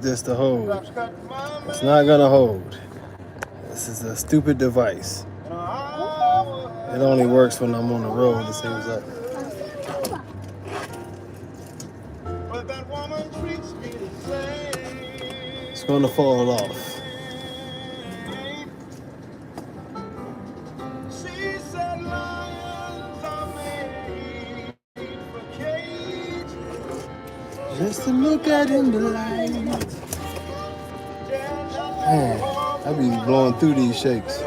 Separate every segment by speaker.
Speaker 1: this to hold. It's not gonna hold. This is a stupid device. It only works when I'm on the road, it seems like. It's gonna fall off. Just to look at in the light. Man, I be blowing through these shakes.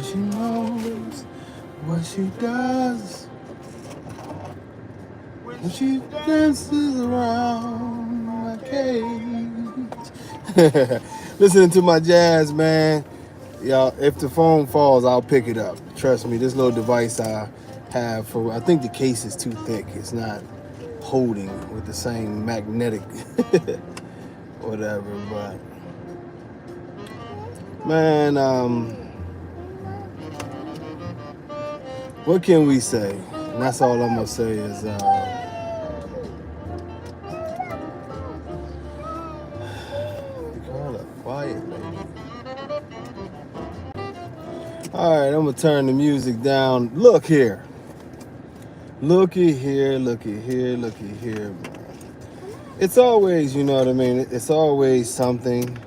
Speaker 1: She knows what she does when she dances around my cage. Listening to my jazz, man. Y'all, if the phone falls, I'll pick it up. Trust me, this little device I have for, I think the case is too thick. It's not holding with the same magnetic whatever, but man, what can we say? And that's all I'm gonna say is Carla, quiet lady. Alright, I'm gonna turn the music down. Look here. Looky here, looky here, looky here. It's always, you know what I mean? It's always something.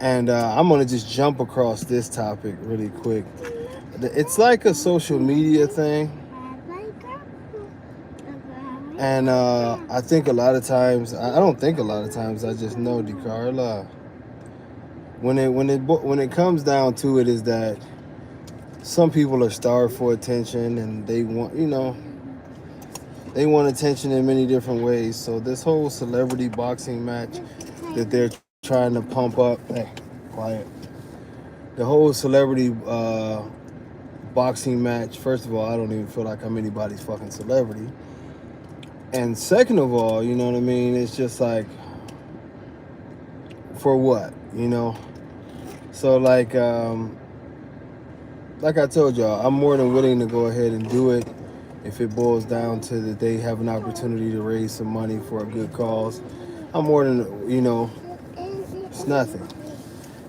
Speaker 1: And I'm gonna just jump across this topic really quick. It's like a social media thing. And I think a lot of times, I don't think a lot of times, I just know, DeCarla, when it comes down to it, is that some people are starved for attention and they want, they want attention in many different ways. So this whole celebrity boxing match that they're trying to pump up, hey, quiet. The whole celebrity boxing match, first of all, I don't even feel like I'm anybody's fucking celebrity. And second of all, you know what I mean? It's just for what, So like I told y'all, I'm more than willing to go ahead and do it if it boils down to that they have an opportunity to raise some money for a good cause. I'm more than, it's nothing.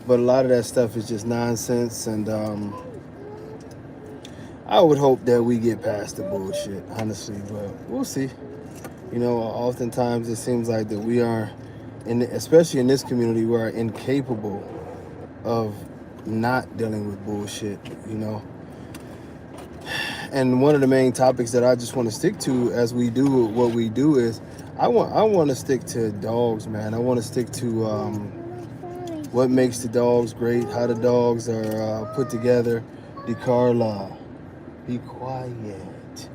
Speaker 1: But a lot of that stuff is just nonsense, and I would hope that we get past the bullshit, honestly, but we'll see. Oftentimes it seems like that we are, especially in this community, we are incapable of not dealing with bullshit, And one of the main topics that I just want to stick to as we do what we do is I want to stick to dogs, man. I want to stick to what makes the dogs great, how the dogs are put together. DeCarla, be quiet.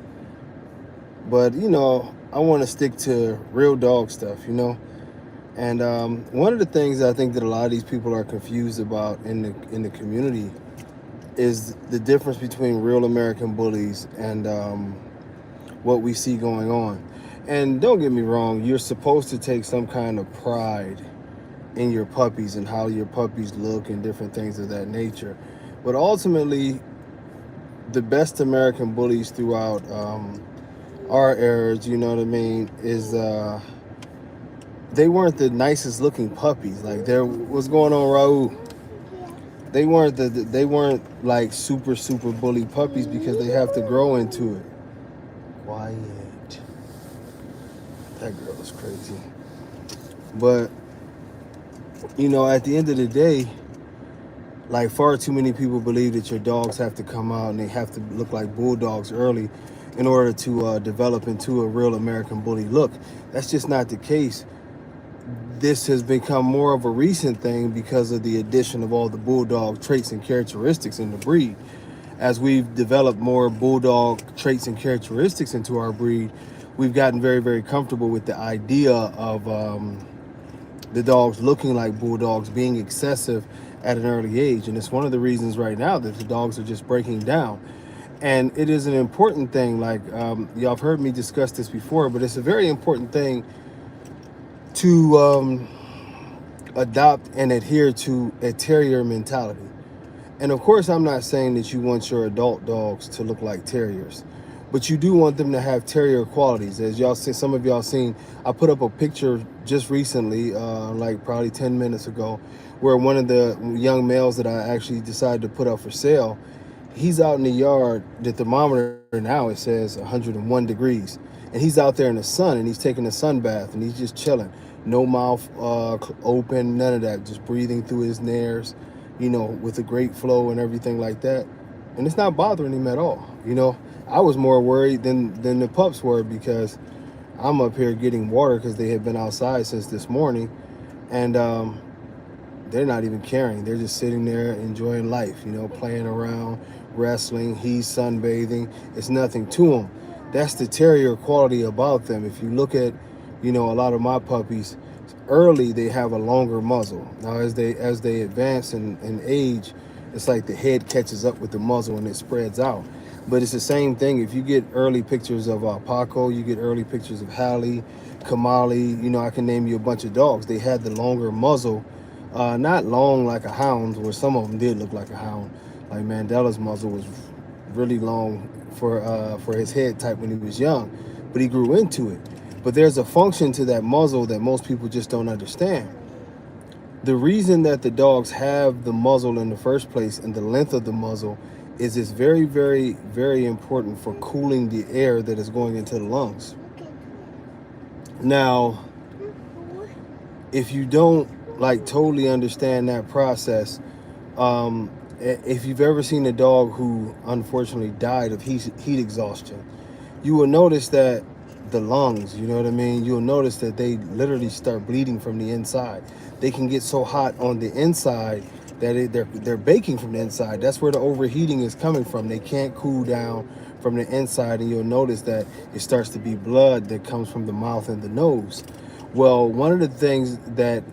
Speaker 1: But I want to stick to real dog stuff, And one of the things I think that a lot of these people are confused about in the community is the difference between real American bullies and what we see going on. And don't get me wrong, you're supposed to take some kind of pride in your puppies and how your puppies look and different things of that nature. But ultimately, the best American bullies throughout our eras, you know what I mean, is they weren't the nicest looking puppies. Like, what's going on, Raul? They weren't like super bully puppies because they have to grow into it. Quiet. That girl is crazy. But at the end of the day, like, far too many people believe that your dogs have to come out and they have to look like bulldogs early in order to develop into a real American bully look. That's just not the case. This has become more of a recent thing because of the addition of all the bulldog traits and characteristics in the breed. As we've developed more bulldog traits and characteristics into our breed, we've gotten very, very comfortable with the idea of the dogs looking like bulldogs being excessive at an early age. And it's one of the reasons right now that the dogs are just breaking down. And it is an important thing, like y'all have heard me discuss this before, but it's a very important thing to adopt and adhere to a terrier mentality. And of course, I'm not saying that you want your adult dogs to look like terriers, but you do want them to have terrier qualities. As y'all see, some of y'all seen, I put up a picture just recently, like probably 10 minutes ago, where one of the young males that I actually decided to put up for sale, he's out in the yard. The thermometer now, it says 101 degrees, and he's out there in the sun, and he's taking a sun bath, and he's just chilling, no mouth open, none of that, just breathing through his nares, with a great flow and everything like that, and it's not bothering him at all. I was more worried than the pups were, because I'm up here getting water because they had been outside since this morning, and they're not even caring. They're just sitting there enjoying life, playing around, wrestling. He's sunbathing. It's nothing to them. That's the terrier quality about them. If you look at, a lot of my puppies, early they have a longer muzzle. Now as they advance in age, it's like the head catches up with the muzzle and it spreads out. But it's the same thing. If you get early pictures of Paco, you get early pictures of Hallie, Kamali, I can name you a bunch of dogs. They had the longer muzzle, not long like a hound, where some of them did look like a hound. Like Mandela's muzzle was really long for his head type when he was young, but he grew into it. But there's a function to that muzzle that most people just don't understand. The reason that the dogs have the muzzle in the first place and the length of the muzzle is it's very, very, very important for cooling the air that is going into the lungs. Now, if you don't totally understand that process, if you've ever seen a dog who unfortunately died of heat exhaustion, you will notice that the lungs, you know what I mean? You'll notice that they literally start bleeding from the inside. They can get so hot on the inside that they're baking from the inside. That's where the overheating is coming from. They can't cool down from the inside, and you'll notice that it starts to be blood that comes from the mouth and the nose. Well, one of the things that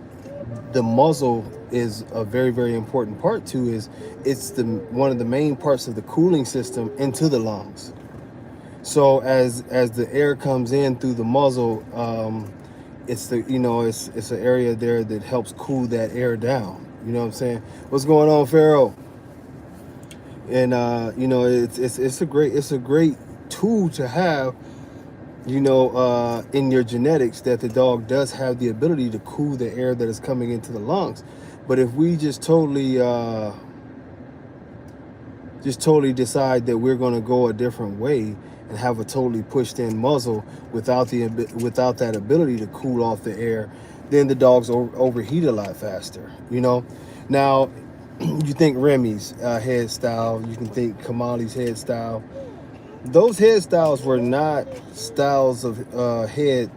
Speaker 1: the muzzle is a very, very important part to is it's one of the main parts of the cooling system into the lungs. So as the air comes in through the muzzle, it's it's an area there that helps cool that air down. You know what I'm saying? What's going on, Pharaoh? And it's a great tool to have, in your genetics, that the dog does have the ability to cool the air that is coming into the lungs. But if we just totally decide that we're going to go a different way and have a totally pushed in muzzle without that ability to cool off the air, then the dogs overheat a lot faster. Now you think Remy's head style, you can think Kamali's head style. Those head styles were not styles of head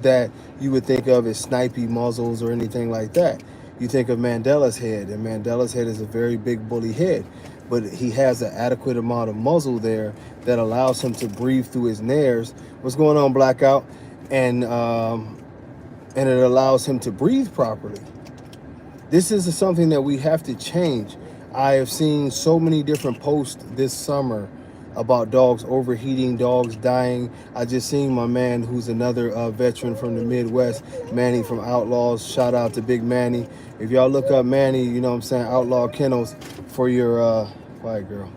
Speaker 1: that you would think of as snipey muzzles or anything like that. You think of Mandela's head, and Mandela's head is a very big bully head, but he has an adequate amount of muzzle there that allows him to breathe through his nares. What's going on, Blackout? And it allows him to breathe properly. This is something that we have to change. I have seen so many different posts this summer about dogs overheating, dogs dying. I just seen my man, who's another veteran from the Midwest, Manny from Outlaws. Shout out to Big Manny. If y'all look up Manny, Outlaw Kennels for your quiet girl,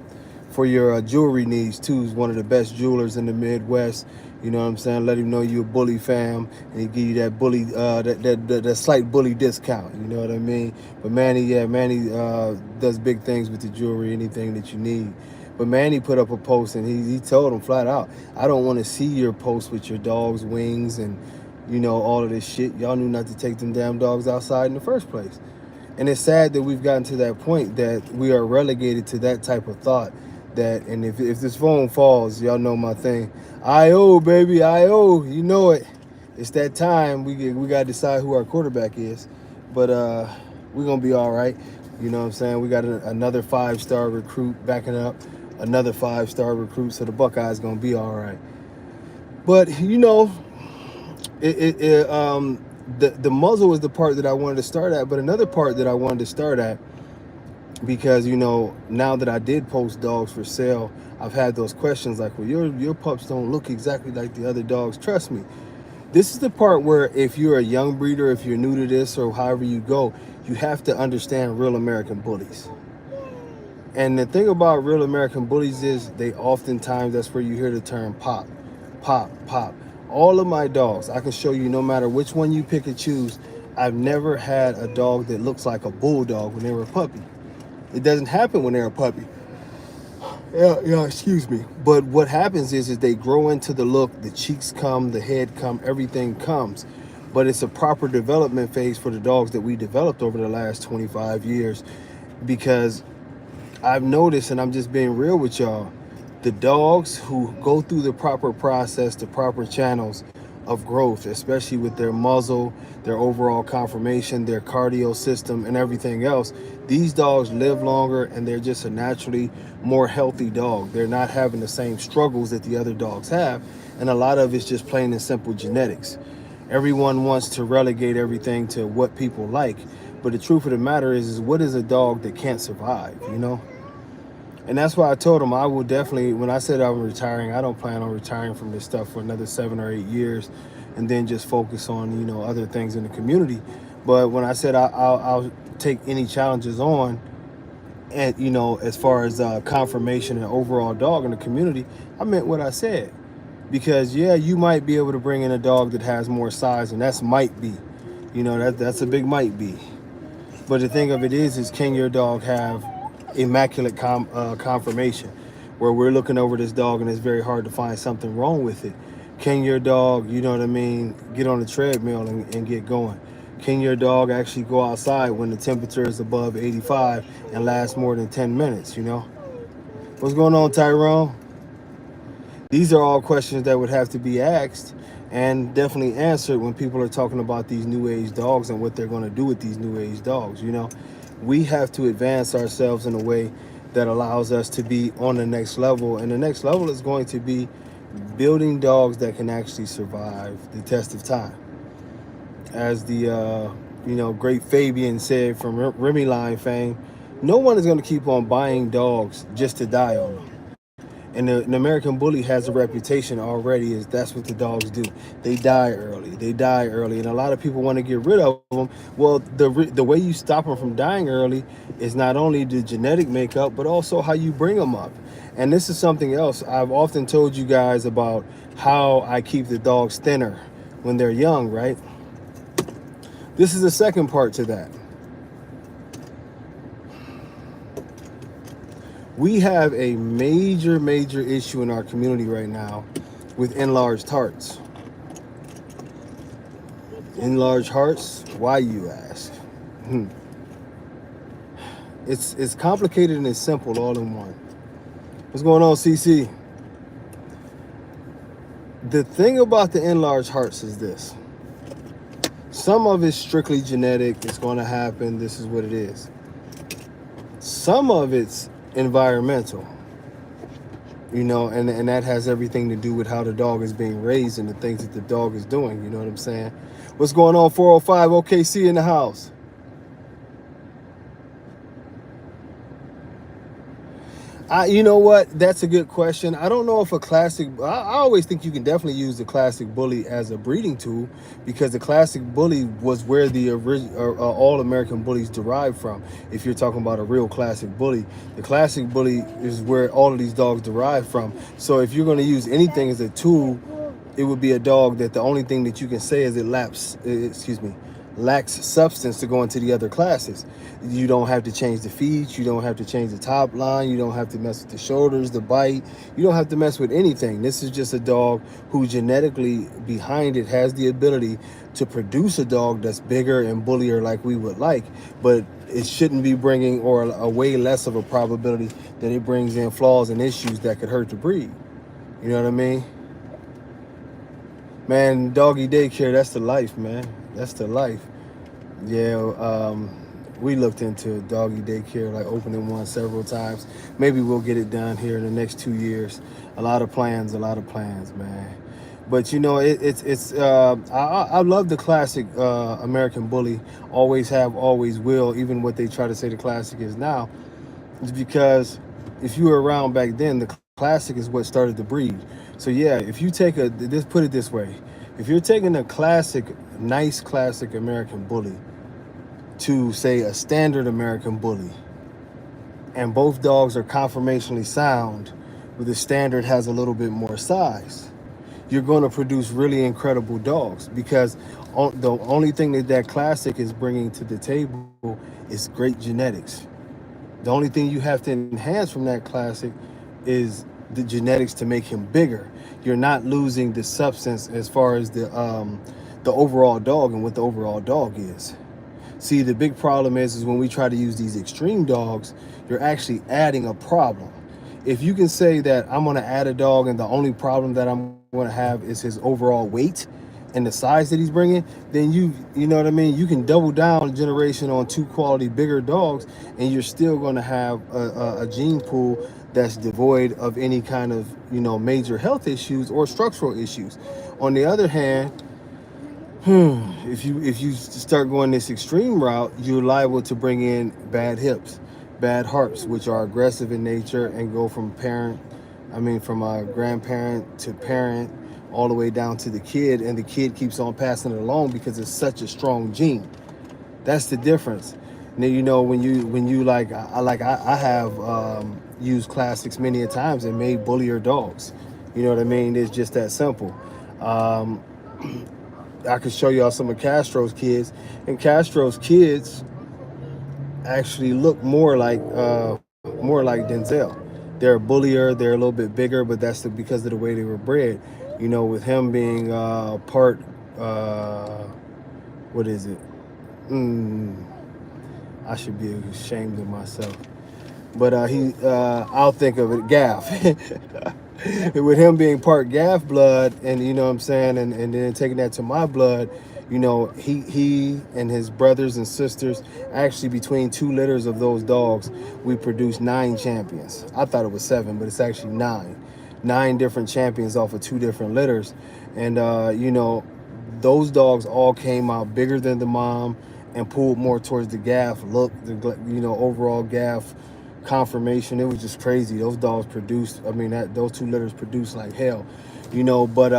Speaker 1: for your jewelry needs too. He's one of the best jewelers in the Midwest. You know what I'm saying? Let him know you're a bully fam, and he give you that bully, that slight bully discount. You know what I mean? But Manny does big things with the jewelry, anything that you need. But Manny put up a post, and he told him flat out, I don't want to see your post with your dog's wings and all of this shit. Y'all knew not to take them damn dogs outside in the first place. And it's sad that we've gotten to that point that we are relegated to that type of thought. And if this phone falls, y'all know my thing. I.O., baby, I.O., you know it. It's that time. We got to decide who our quarterback is. But we're going to be all right. You know what I'm saying? We got another 5-star recruit backing up. Another 5-star recruit. So the Buckeyes going to be all right. But, the muzzle is the part that I wanted to start at. But another part that I wanted to start at, because now that I did post dogs for sale, I've had those questions like, well, your pups don't look exactly like the other dogs. Trust me, this is the part where if you're a young breeder, if you're new to this, or however you go, you have to understand real American bullies. And the thing about real American bullies is they oftentimes, that's where you hear the term pop, pop, pop. All of my dogs, I can show you, no matter which one you pick and choose, I've never had a dog that looks like a bulldog when they were a puppy. It doesn't happen when they're a puppy. Yeah, excuse me. But what happens is they grow into the look, the cheeks come, the head come, everything comes. But it's a proper development phase for the dogs that we developed over the last 25 years. Because I've noticed, and I'm just being real with y'all, the dogs who go through the proper process, the proper channels of growth, especially with their muzzle, their overall conformation, their cardio system, and everything else, these dogs live longer and they're just a naturally more healthy dog. They're not having the same struggles that the other dogs have. And a lot of it's just plain and simple genetics. Everyone wants to relegate everything to what people like. But the truth of the matter is what is a dog that can't survive, you know? And that's why I told him I will definitely, when I said I'm retiring, I don't plan on retiring from this stuff for another 7 or 8 years and then just focus on, you know, other things in the community. But when I said I'll take any challenges on, and, you know, as far as confirmation and overall dog in the community, I meant what I said. Because, yeah, you might be able to bring in a dog that has more size, and that's might be. You know, that's a big might be. But the thing of it is can your dog have immaculate confirmation, where we're looking over this dog and it's very hard to find something wrong with it? Can your dog, you know what I mean, get on the treadmill and get going? Can your dog actually go outside when the temperature is above 85 and last more than 10 minutes, you know? What's going on, Tyrone? These are all questions that would have to be asked and definitely answered when people are talking about these new age dogs and what they're going to do with these new age dogs. You know, we have to advance ourselves in a way that allows us to be on the next level. And the next level is going to be building dogs that can actually survive the test of time. As the, you know, great Fabian said from Remy Line fame, no one is going to keep on buying dogs just to die on them. And the American Bully has a reputation already, is that's what the dogs do. They die early. They die early. And a lot of people want to get rid of them. Well, the way you stop them from dying early is not only the genetic makeup, but also how you bring them up. And this is something else. I've often told you guys about how I keep the dogs thinner when they're young, right? This is the second part to that. We have a major issue in our community right now with enlarged hearts. Enlarged hearts? Why, you ask? It's complicated and it's simple all in one. What's going on, CC? The thing about the enlarged hearts is this. Some of it's strictly genetic. It's going to happen. This is what it is. Some of it's environmental, you know, and that has everything to do with how the dog is being raised and the things that the dog is doing. You know what I'm saying? What's going on? 405 OKC in the house. You know what? That's a good question. I don't know if a classic, I always think you can definitely use the classic bully as a breeding tool, because the classic bully was where the all American bullies derived from. If you're talking about a real classic bully, the classic bully is where all of these dogs derive from. So if you're going to use anything as a tool, it would be a dog that the only thing that you can say is it lacks substance to go into the other classes. You don't have to change the feet, you don't have to change the top line, you don't have to mess with the shoulders, the bite, you don't have to mess with anything. This is just a dog who genetically behind it has the ability to produce a dog that's bigger and bullier like we would like, but it shouldn't be bringing, or a way less of a probability that it brings in flaws and issues that could hurt the breed. You know what I mean? Man, doggy daycare, that's the life, man. That's the life. Yeah, we looked into doggy daycare, like opening one several times. Maybe we'll get it done here in the next 2 years. A lot of plans, man. But you know, I love the classic American bully. Always have, always will. Even what they try to say the classic is now, is because if you were around back then, the classic is what started the breed. So yeah, if you take put it this way, if you're taking a classic, nice classic American bully to say a standard American bully, and both dogs are conformationally sound, but the standard has a little bit more size, you're going to produce really incredible dogs, because the only thing that that classic is bringing to the table is great genetics. The only thing you have to enhance from that classic is the genetics to make him bigger. You're not losing the substance as far as the overall dog and what the overall dog is. See, the big problem is when we try to use these extreme dogs, you're actually adding a problem. If you can say that I'm going to add a dog and the only problem that I'm going to have is his overall weight and the size that he's bringing, then you know what I mean, you can double down generation on two quality bigger dogs, and you're still going to have a gene pool that's devoid of any kind of, you know, major health issues or structural issues. On the other hand, if you start going this extreme route, you're liable to bring in bad hips, bad hearts, which are aggressive in nature and go from from a grandparent to parent, all the way down to the kid, and the kid keeps on passing it along because it's such a strong gene. That's the difference. Now, you know, when you I have used classics many a times and made bullier dogs. You know what I mean? It's just that simple. Um, I could show y'all some of Castro's kids, and Castro's kids actually look more like Denzel. They're bullier, they're a little bit bigger, but because of the way they were bred. You know, with him being part, what is it? Mm, I should be ashamed of myself. But I'll think of it, Gaff. With him being part Gaff blood, and you know what I'm saying, and then taking that to my blood, you know, he and his brothers and sisters, actually between two litters of those dogs, we produced 9 champions. I thought it was 7, but it's actually 9. 9 different champions off of 2 different litters. And you know, those dogs all came out bigger than the mom and pulled more towards the Gaff look, the, you know, overall Gaff conformation. It was just crazy. Those dogs produced, those 2 litters produced like hell, you know. But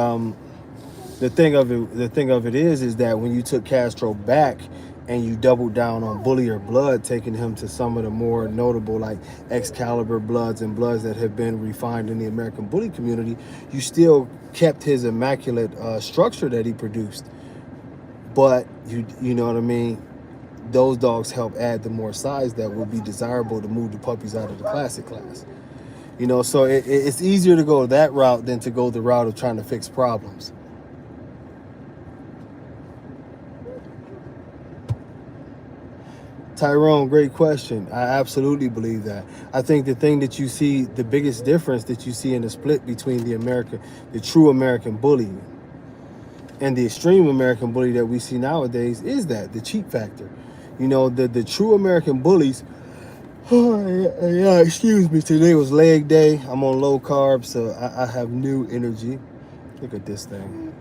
Speaker 1: the thing of it is that when you took Castro back and you doubled down on bullier blood, taking him to some of the more notable like Excalibur bloods and bloods that have been refined in the American bully community, you still kept his immaculate structure that he produced. But you know what I mean, those dogs help add the more size that would be desirable to move the puppies out of the classic class. You know, so it's easier to go that route than to go the route of trying to fix problems. Tyrone, great question. I absolutely believe that. I think the thing that you see, the biggest difference that you see in the split between the true American bully and the extreme American bully that we see nowadays is that the cheat factor. You know, the true American bullies. Oh, yeah, excuse me. Today was leg day. I'm on low carb, so I have new energy. Look at this thing.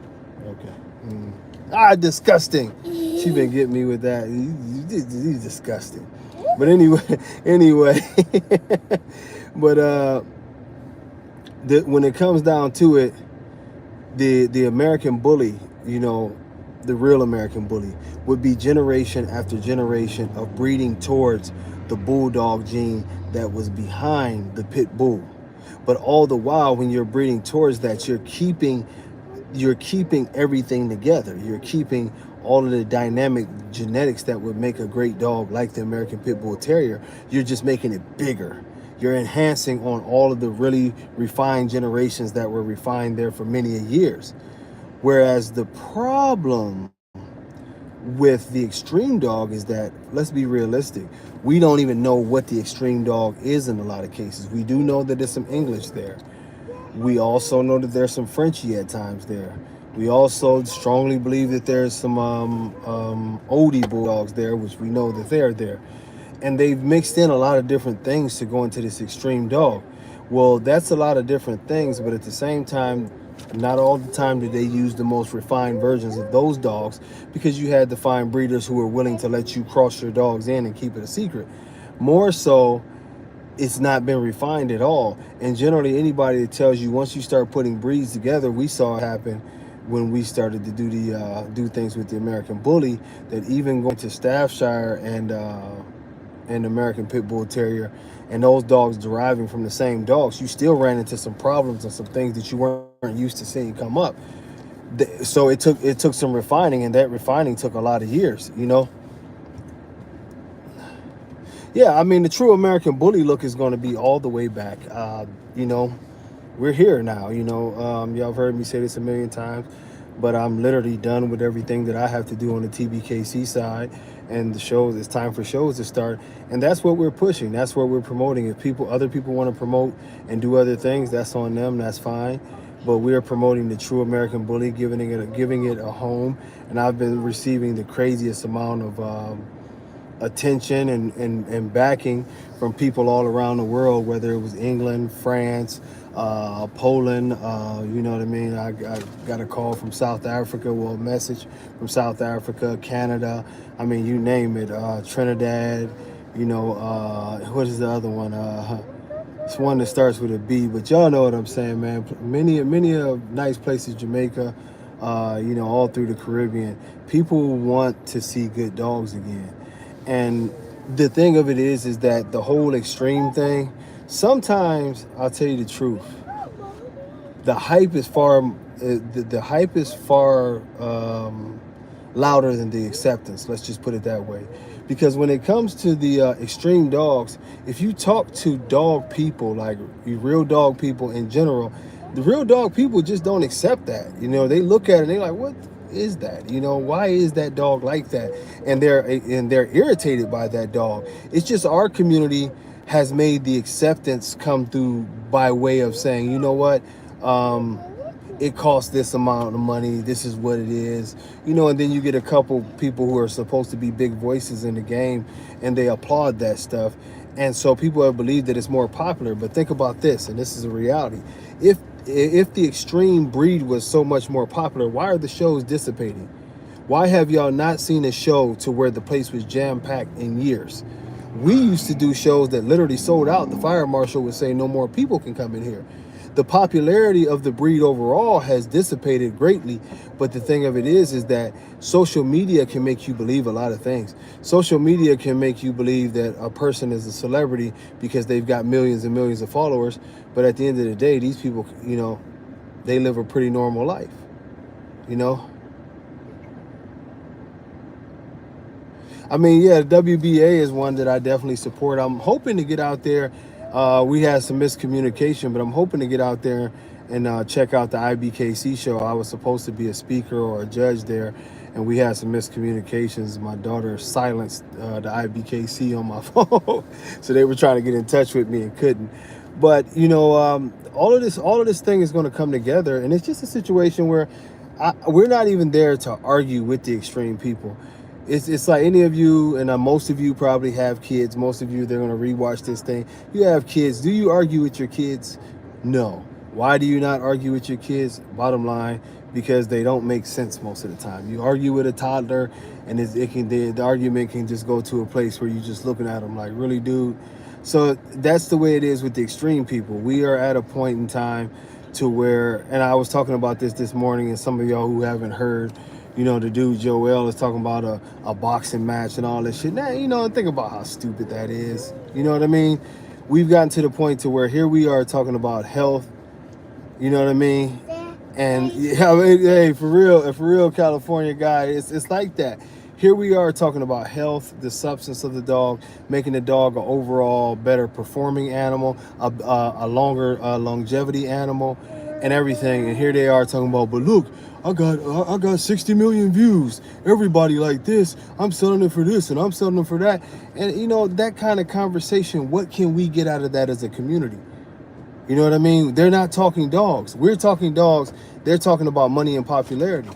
Speaker 1: Okay. Disgusting. She been getting me with that. He's disgusting. But anyway. But when it comes down to it, the American bully, you know, the real American bully, would be generation after generation of breeding towards the bulldog gene that was behind the pit bull. But all the while, when you're breeding towards that, you're keeping everything together. You're keeping all of the dynamic genetics that would make a great dog like the American Pit Bull Terrier. You're just making it bigger. You're enhancing on all of the really refined generations that were refined there for many years. Whereas the problem with the extreme dog is that, let's be realistic, we don't even know what the extreme dog is in a lot of cases. We do know that there's some English there. We also know that there's some Frenchie at times there. We also strongly believe that there's some oldie bulldogs there, which we know that they're there. And they've mixed in a lot of different things to go into this extreme dog. Well, that's a lot of different things, but at the same time, not all the time did they use the most refined versions of those dogs, because you had to find breeders who were willing to let you cross your dogs in and keep it a secret. More so, it's not been refined at all. And generally, anybody that tells you once you start putting breeds together, we saw it happen when we started to do things with the American Bully, that even going to Staffordshire and American Pit Bull Terrier, and those dogs deriving from the same dogs, you still ran into some problems and some things that you weren't used to seeing come up. So it took some refining, and that refining took a lot of years. Yeah, I mean, the true American Bully look is going to be all the way back. You know, we're here now. Y'all have heard me say this a million times, but I'm literally done with everything that I have to do on the TBKC side, and the shows. It's time for shows to start, and that's what we're pushing. That's what we're promoting. If other people want to promote and do other things, that's on them. That's fine. But we are promoting the true American Bully, giving it a home, and I've been receiving the craziest amount of attention and backing from people all around the world, whether it was England, France, Poland. You know what I mean? I got a call from South Africa, well, a message from South Africa, Canada. I mean, you name it. Trinidad. What is the other one? It's one that starts with a B, but y'all know what I'm saying, man. Many nice places, Jamaica, all through the Caribbean. People want to see good dogs again. And the thing of it is that the whole extreme thing, sometimes, I'll tell you the truth, the hype is far louder than the acceptance. Let's just put it that way. Because when it comes to the extreme dogs, if you talk to dog people, like real dog people in general, the real dog people just don't accept that. They look at it and they're like, what is that? Why is that dog like that? And they're irritated by that dog. It's just our community has made the acceptance come through by way of saying, you know what, it costs this amount of money, this is what it is, and then you get a couple people who are supposed to be big voices in the game, and they applaud that stuff, and so people have believed that it's more popular. But think about this, and this is a reality. If the extreme breed was so much more popular, why are the shows dissipating? Why have y'all not seen a show to where the place was jam-packed in years? We used to do shows that literally sold out. The fire marshal would say no more people can come in here. The popularity of the breed overall has dissipated greatly, but the thing of it is that social media can make you believe a lot of things. Social media can make you believe that a person is a celebrity because they've got millions and millions of followers, but at the end of the day, these people, they live a pretty normal life, I mean, yeah, WBA is one that I definitely support. I'm hoping to get out there. We had some miscommunication, but I'm hoping to get out there and check out the IBKC show. I was supposed to be a speaker or a judge there, and we had some miscommunications. My daughter silenced the IBKC on my phone, so they were trying to get in touch with me and couldn't. But all of this thing is going to come together, and it's just a situation where we're not even there to argue with the extreme people. It's like any of you, and most of you probably have kids. Most of you, they're going to rewatch this thing. You have kids. Do you argue with your kids? No. Why do you not argue with your kids? Bottom line, because they don't make sense most of the time. You argue with a toddler, and the argument can just go to a place where you're just looking at them like, really, dude? So that's the way it is with the extreme people. We are at a point in time to where, and I was talking about this morning, and some of y'all who haven't heard, the dude Joel is talking about a boxing match and all this shit. Now, think about how stupid that is. You know what I mean? We've gotten to the point to where here we are talking about health. You know what I mean? And yeah, hey, for real, California guy, it's like that. Here we are talking about health, the substance of the dog, making the dog an overall better performing animal, a longer longevity animal, and everything. And here they are talking about, but look, I got 60 million views. Everybody like this. I'm selling it for this and I'm selling it for that. And that kind of conversation, what can we get out of that as a community? You know what I mean? They're not talking dogs. We're talking dogs. They're talking about money and popularity,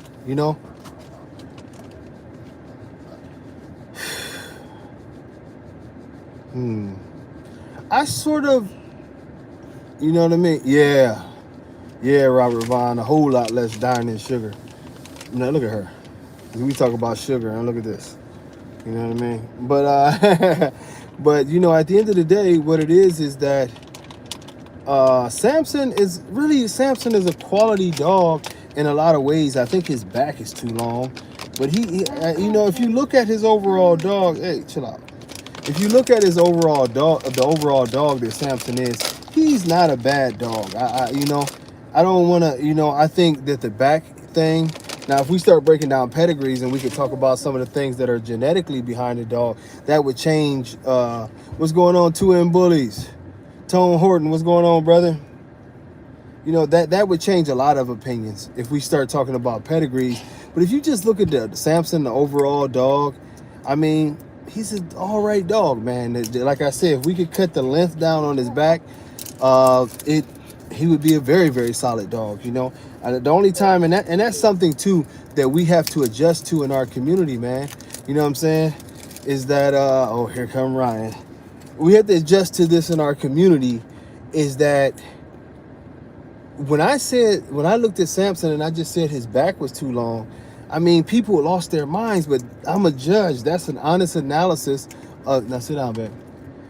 Speaker 1: I sort of, you know what I mean? Yeah, Robert Vaughn, a whole lot less dying than sugar. Look at her. We talk about sugar, and look at this. You know what I mean? But but at the end of the day, what it is that Samson is a quality dog in a lot of ways. I think his back is too long, but he if you look at his overall dog, hey, chill out. If you look at his overall dog, the overall dog that Samson is, he's not a bad dog. I don't want to, I think that the back thing. Now, if we start breaking down pedigrees and we could talk about some of the things that are genetically behind the dog, that would change. What's going on, 2M Bullies? Tone Horton, what's going on, brother? That would change a lot of opinions if we start talking about pedigrees. But if you just look at the Samson, the overall dog, I mean, he's an all right dog, man. Like I said, if we could cut the length down on his back, he would be a very, very solid dog. The only time, and that's something too that we have to adjust to in our community, man. You know what I'm saying? Is that oh, here come Ryan. We have to adjust to this in our community. Is that when I looked at Samson and I just said his back was too long, I mean, people lost their minds, but I'm a judge. That's an honest analysis. Now sit down, babe.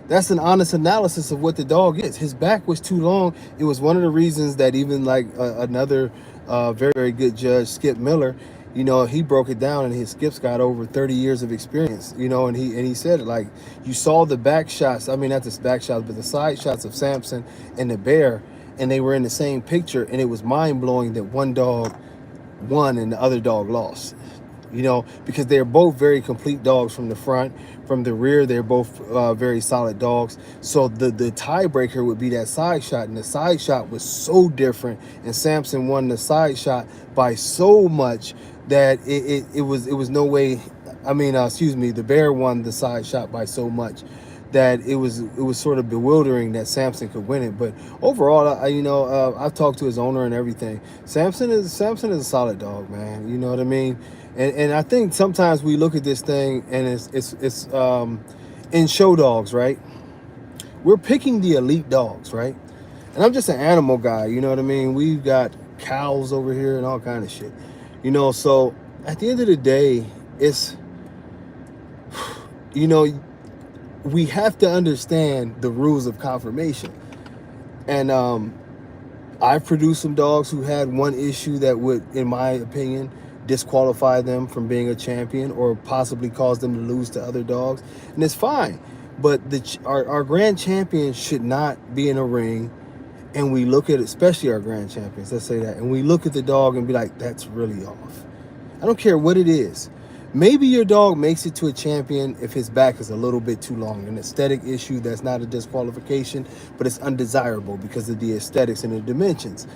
Speaker 1: That's an honest analysis of what the dog is. His back was too long. It was one of the reasons that even like another very, very good judge, Skip Miller, he broke it down, and his Skip's got over 30 years of experience, and he said it like, you saw the back shots. I mean, not the back shots, but the side shots of Samson and the bear, and they were in the same picture, and it was mind-blowing that one dog won and the other dog lost, because they're both very complete dogs from the front. From the rear, they're both very solid dogs. So the tiebreaker would be that side shot, and the side shot was so different, and Samson won the side shot by so much that it was no way. I mean, the bear won the side shot by so much that it was sort of bewildering that Samson could win it. But overall, I've talked to his owner and everything. Samson is a solid dog, man. You know what I mean? And I think sometimes we look at this thing and it's in show dogs, right? We're picking the elite dogs, right? And I'm just an animal guy, you know what I mean? We've got cows over here and all kind of shit. So at the end of the day, it's, we have to understand the rules of conformation. And I've produced some dogs who had one issue that would, in my opinion, disqualify them from being a champion or possibly cause them to lose to other dogs. And it's fine. But our grand champions should not be in a ring, and we look at, especially our grand champions, let's say that, and we look at the dog and be like, that's really off. I don't care what it is. Maybe your dog makes it to a champion if his back is a little bit too long. An aesthetic issue that's not a disqualification, but it's undesirable because of the aesthetics and the dimensions.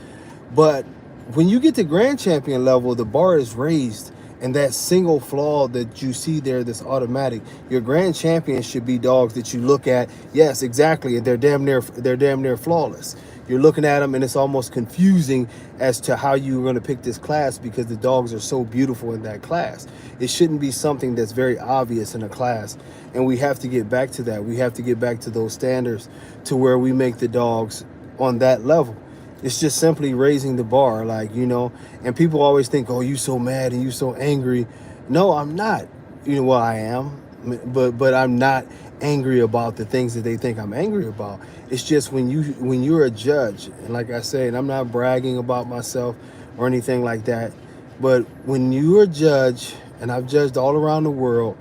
Speaker 1: But when you get to grand champion level, the bar is raised, and that single flaw that you see there that's automatic, your grand champion should be dogs that you look at, yes, exactly, and they're damn near flawless. You're looking at them and it's almost confusing as to how you're going to pick this class because the dogs are so beautiful in that class. It shouldn't be something that's very obvious in a class, and we have to get back to that. We have to get back to those standards to where we make the dogs on that level. It's just simply raising the bar, and people always think, oh, you so mad and you so angry. No, I'm not. Well, I am, but I'm not angry about the things that they think I'm angry about. It's just when you're a judge, and like I say, and I'm not bragging about myself or anything like that, but when you're a judge, and I've judged all around the world,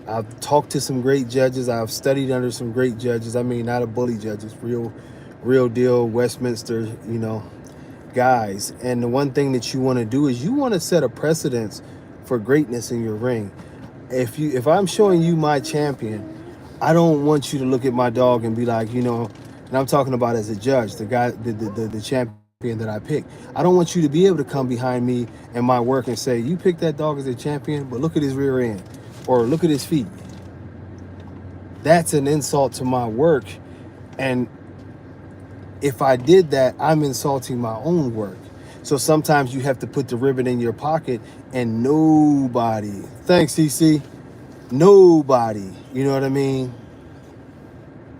Speaker 1: I've talked to some great judges, I've studied under some great judges. I mean, not a bully judges, real deal Westminster, guys. And the one thing that you want to do is you want to set a precedence for greatness in your ring. If I'm showing you my champion, I don't want you to look at my dog and be like, and I'm talking about as a judge, the guy, the champion that I picked. I don't want you to be able to come behind me and my work and say, you picked that dog as a champion, but look at his rear end or look at his feet. That's an insult to my work. And if I did that, I'm insulting my own work. So sometimes you have to put the ribbon in your pocket, and nobody, thanks CC, nobody, you know what I mean,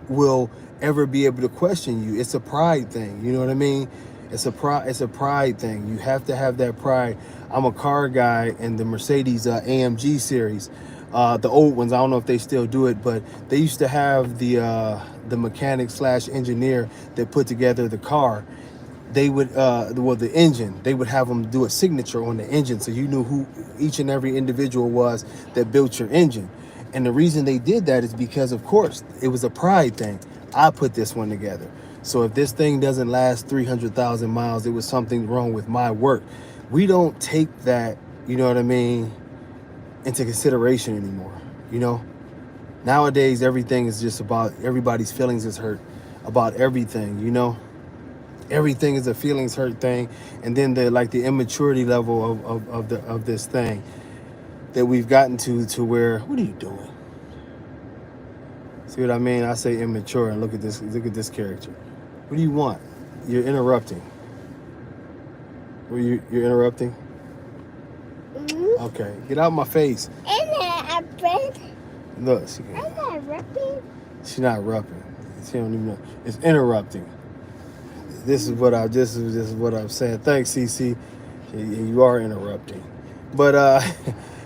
Speaker 1: will ever be able to question you. It's a pride thing, you know what I mean? It's a pride thing. You have to have that pride. I'm a car guy in the Mercedes AMG series. The old ones, I don't know if they still do it, but they used to have the mechanic / engineer that put together the car. They would, the engine, they would have them do a signature on the engine so you knew who each and every individual was that built your engine. And the reason they did that is because, of course, it was a pride thing. I put this one together. So if this thing doesn't last 300,000 miles, it was something wrong with my work. We don't take that, you know what I mean, into consideration anymore. You know, nowadays everything is just about everybody's feelings is hurt about everything. You know, everything is a feelings hurt thing, and then the immaturity level of this thing that we've gotten to where, what are you doing? See what I mean? I say immature, and look at this character. What do you want? You're interrupting. You're interrupting? Mm-hmm. Okay, get out of my face. Look,
Speaker 2: I'm not rapping.
Speaker 1: She's not rapping. She don't even know. It's interrupting. This is what I'm saying. Thanks, CC. You are interrupting, but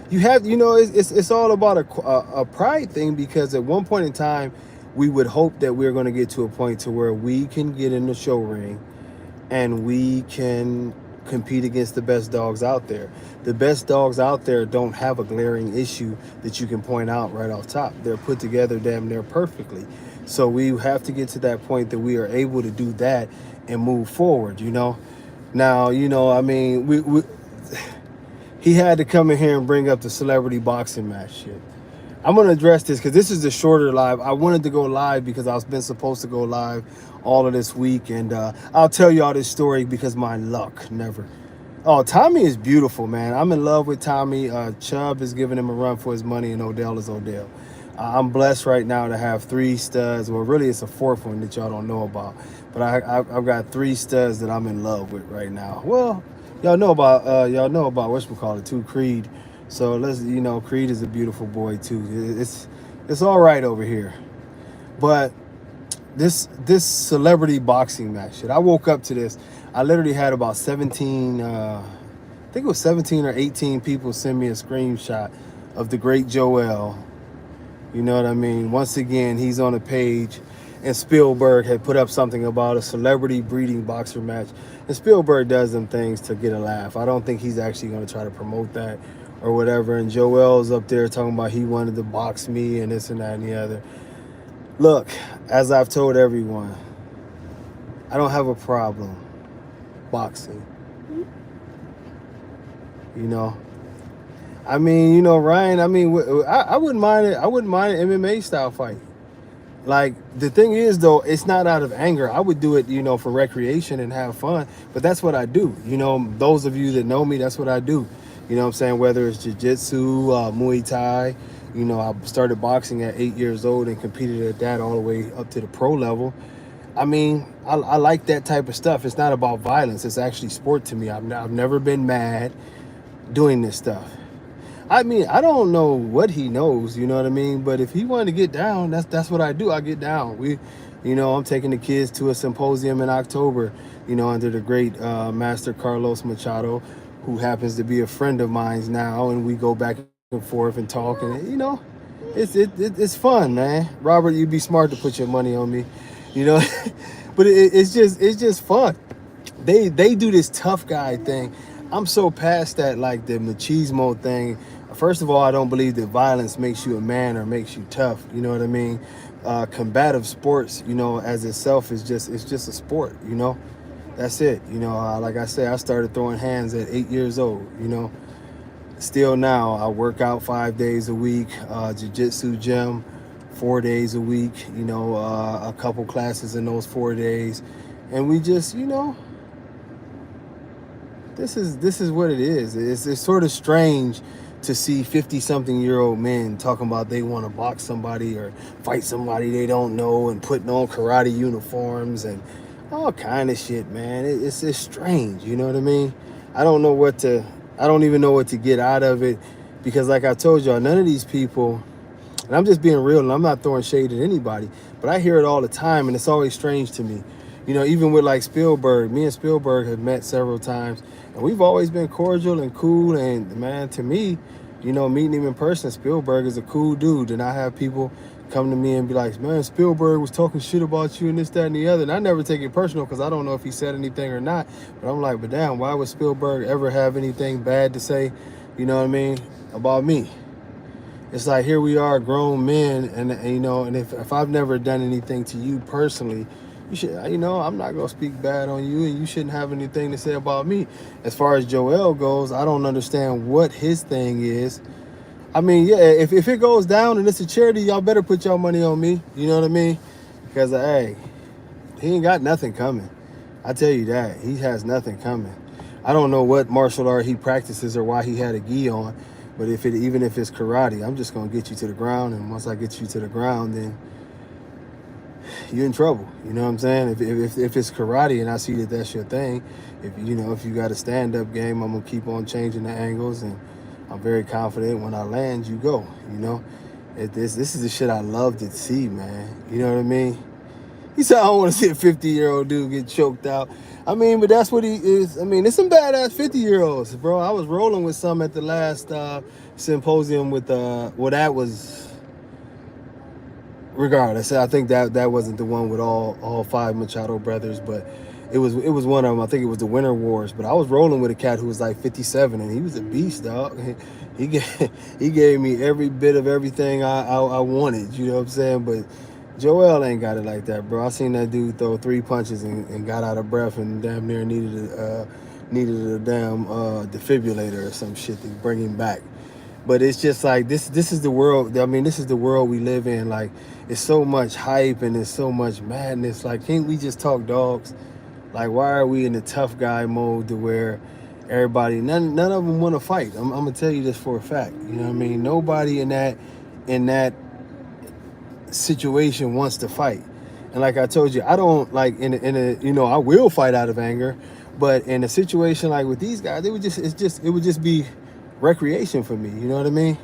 Speaker 1: you have, you know, it's all about a pride thing, because at one point in time, we would hope that we're going to get to a point to where we can get in the show ring and we can compete against the best dogs out there. The best dogs out there don't have a glaring issue that you can point out right off top. They're put together damn near perfectly. So we have to get to that point that we are able to do that and move forward, you know. Now, you know, I mean, he had to come in here and bring up the celebrity boxing match shit. I'm going to address this because this is a shorter live. I wanted to go live because I've been supposed to go live all of this week. And I'll tell y'all this story because my luck never. Oh, Tommy is beautiful, man. I'm in love with Tommy. Chubb is giving him a run for his money, and Odell is Odell. I'm blessed right now to have 3 studs. Well, really, it's a 4th one that y'all don't know about. But I've got 3 studs that I'm in love with right now. Well, y'all know about whatchamacallit too, Creed. So let's, you know, Creed is a beautiful boy too. It's all right over here. But this celebrity boxing match shit, I woke up to this. I literally had about 17, I think it was 17 or 18 people send me a screenshot of the great Joel. You know what I mean? Once again, he's on a page, and Spielberg had put up something about a celebrity breeding boxer match. And Spielberg does them things to get a laugh. I don't think he's actually going to try to promote that or whatever. And Joel's up there talking about he wanted to box me and this and that and the other. Look, as I've told everyone, I don't have a problem boxing. You know, I mean, you know, Ryan, I mean, I wouldn't mind it. I wouldn't mind an MMA style fight. Like, the thing is, though, it's not out of anger. I would do it, you know, for recreation and have fun. But that's what I do. You know, those of you that know me, that's what I do. You know what I'm saying? Whether it's jiu-jitsu, Muay Thai. You know, I started boxing at 8 years old and competed at that all the way up to the pro level. I mean, I like that type of stuff. It's not about violence. It's actually sport to me. I've never been mad doing this stuff. I mean, I don't know what he knows, you know what I mean? But if he wanted to get down, that's what I do. I get down. You know, I'm taking the kids to a symposium in October, you know, under the great Master Carlos Machado, who happens to be a friend of mine now, and we go back and forth and talk, and you know, it's fun, man. Robert, you'd be smart to put your money on me, you know, but it's just fun. They do this tough guy thing. I'm so past that, like the machismo thing. First of all, I don't believe that violence makes you a man or makes you tough. You know what I mean? Combative sports, you know, as itself is just a sport. You know, that's it. You know, like I said, I started throwing hands at 8 years old. You know, still now I work out 5 days a week, jiu-jitsu gym 4 days a week. You know, a couple classes in those 4 days, and we just, you know. This is what it is. It's sort of strange to see 50-something-year-old men talking about they want to box somebody or fight somebody they don't know and putting on karate uniforms and all kind of shit, man. It's strange, you know what I mean? I don't even know what to get out of it, because like I told y'all, none of these people, and I'm just being real and I'm not throwing shade at anybody, but I hear it all the time and it's always strange to me. You know, even with like Spielberg, me and Spielberg have met several times, and we've always been cordial and cool. And man, to me, you know, meeting him in person, Spielberg is a cool dude. And I have people come to me and be like, man, Spielberg was talking shit about you and this, that, and the other. And I never take it personal because I don't know if he said anything or not. But I'm like, but damn, why would Spielberg ever have anything bad to say, you know what I mean, about me? It's like here we are, grown men, and you know, and if I've never done anything to you personally, you should, you know, I'm not gonna speak bad on you, and you shouldn't have anything to say about me. As far as Joel goes, I don't understand what his thing is. I mean, yeah, if it goes down and it's a charity, y'all better put y'all money on me. You know what I mean? Because hey, he ain't got nothing coming. I tell you that he has nothing coming. I don't know what martial art he practices or why he had a gi on, but even if it's karate, I'm just gonna get you to the ground, and once I get you to the ground, then you're in trouble. You know what I'm saying? If it's karate and I see that that's your thing, if you got a stand up game, I'm gonna keep on changing the angles, and I'm very confident when I land, you go. You know, this is the shit I love to see, man. You know what I mean? He said, I don't want to see a 50-year-old dude get choked out. I mean, but that's what he is. I mean, it's some badass 50-year-olds, bro. I was rolling with some at the last symposium with, well, that was, regardless. I think that wasn't the one with all five Machado brothers, but it was one of them. I think it was the Winter Wars. But I was rolling with a cat who was like 57, and he was a beast, dog. He gave me every bit of everything I wanted. You know what I'm saying? But Joel ain't got it like that, bro. I seen that dude throw 3 punches and got out of breath and damn near needed a damn defibrillator or some shit to bring him back. But it's just like this is the world. I mean, this is the world we live in. Like, it's so much hype and it's so much madness. Like, can't we just talk dogs? Like, why are we in the tough guy mode to where everybody, none of them want to fight? I'm gonna tell you this for a fact. You know what I mean? Nobody in that situation wants to fight. And like I told you, I don't like in a you know, I will fight out of anger, but in a situation like with these guys, it would just be recreation for me. You know what I mean?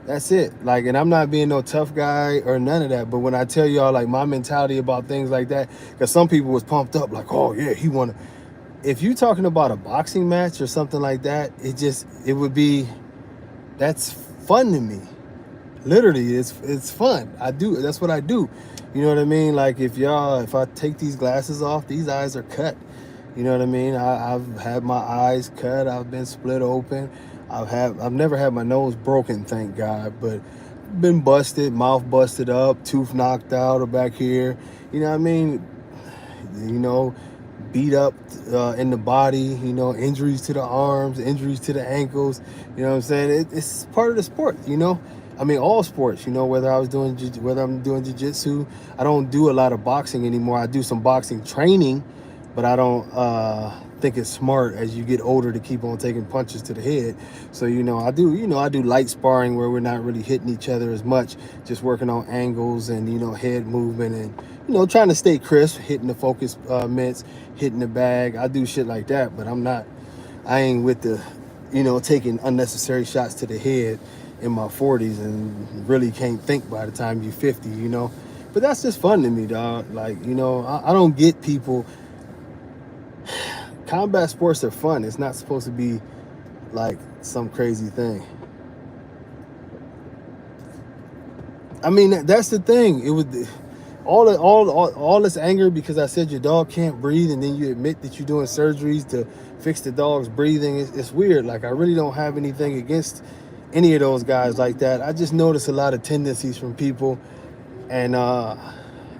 Speaker 1: That's it. Like, and I'm not being no tough guy or none of that. But when I tell y'all like my mentality about things like that, because some people was pumped up like, oh yeah, he wanna. If you talking about a boxing match or something like that, it would be, that's fun to me. Literally, it's fun. That's what I do. You know what I mean? Like, if I take these glasses off, these eyes are cut. You know what I mean? I've had my eyes cut. I've been split open. I've never had my nose broken, thank God, but been busted, mouth busted up, tooth knocked out or back here. You know what I mean? You know, beat up in the body. You know, injuries to the arms, injuries to the ankles. You know what I'm saying? It's part of the sport. You know. I mean, all sports, you know, whether I'm doing jiu-jitsu, I don't do a lot of boxing anymore. I do some boxing training, but I don't think it's smart as you get older to keep on taking punches to the head. So, I do light sparring where we're not really hitting each other as much, just working on angles and, head movement and, trying to stay crisp, hitting the focus mitts, hitting the bag. I do shit like that, but I ain't with the, taking unnecessary shots to the head in my 40s and really can't think by the time you're 50, But that's just fun to me, dog. Like, I don't get people. Combat sports are fun. It's not supposed to be like some crazy thing. I mean, that's the thing. It was all this anger because I said your dog can't breathe, and then you admit that you're doing surgeries to fix the dog's breathing. It's weird. Like, I really don't have anything against any of those guys like that. I just noticed a lot of tendencies from people, and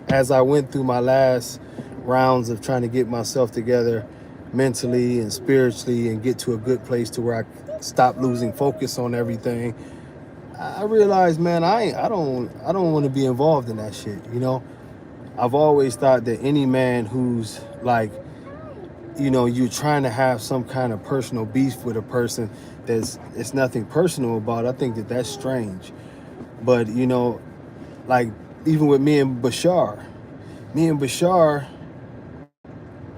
Speaker 1: as I went through my last rounds of trying to get myself together mentally and spiritually and get to a good place to where I stop losing focus on everything, I realized, man, I don't want to be involved in that shit. I've always thought that any man who's like, you're trying to have some kind of personal beef with a person it's nothing personal about it, I think that's strange. But, like, even with me and Bashar,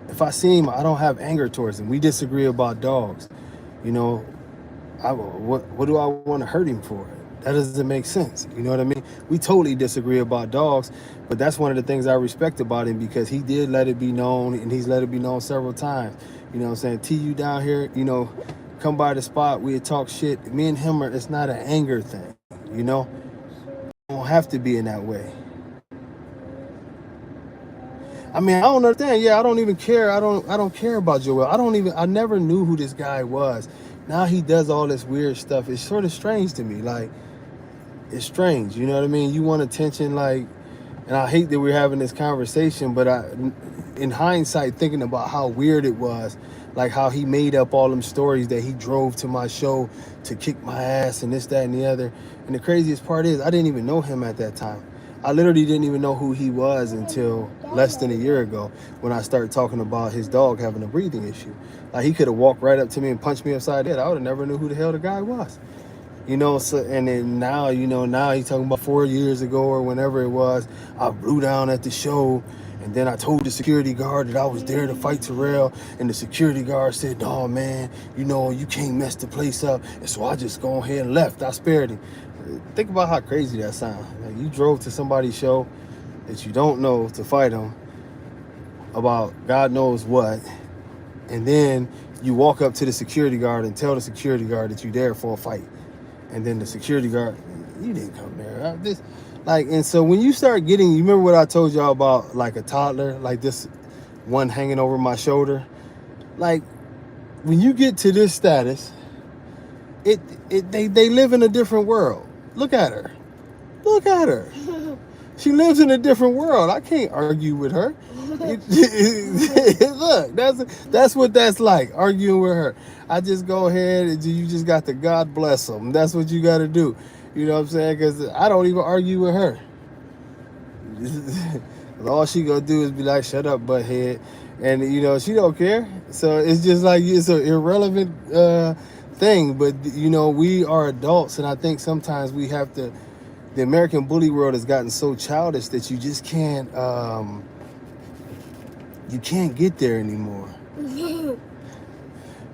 Speaker 1: if I see him, I don't have anger towards him. We disagree about dogs. What do I want to hurt him for? That doesn't make sense. You know what I mean? We totally disagree about dogs, but that's one of the things I respect about him, because he did let it be known, and he's let it be known several times. You know what I'm saying? T, you down here, come by the spot, we'd talk shit. Me and him it's not an anger thing, It don't have to be in that way. I mean, I don't understand. Yeah, I don't even care. I don't care about Joel. I never knew who this guy was. Now he does all this weird stuff. It's sort of strange to me. Like, it's strange. You know what I mean? You want attention, like, and I hate that we're having this conversation, but in hindsight, thinking about how weird it was, like how he made up all them stories that he drove to my show to kick my ass and this, that, and the other. And the craziest part is, I didn't even know him at that time. I literally didn't even know who he was until less than a year ago when I started talking about his dog having a breathing issue. Like, he could have walked right up to me and punched me upside the head. I would have never knew who the hell the guy was. You know, so, and then now, now he's talking about 4 years ago or whenever it was, I blew down at the show, and then I told the security guard that I was there to fight Terrell, and the security guard said, "Oh man, you can't mess the place up," and so I just go ahead and left. I spared him. Think about how crazy that sounds. Like, you drove to somebody's show that you don't know to fight him about God knows what, and then you walk up to the security guard and tell the security guard that you're there for a fight. And then the security guard, you didn't come there. And so when you start getting, you remember what I told y'all about, like a toddler, like this one hanging over my shoulder? Like, when you get to this status, they live in a different world. Look at her. Look at her. She lives in a different world. I can't argue with her. Look, that's what that's like, arguing with her. I just go ahead and you just got to God bless them. That's what you got to do. You know what I'm saying? Because I don't even argue with her. All she gonna do is be like, "Shut up, butthead," and she don't care. So it's just like, it's an irrelevant thing. But we are adults, and I think sometimes we have to. The American bully world has gotten so childish that you just can't. You can't get there anymore.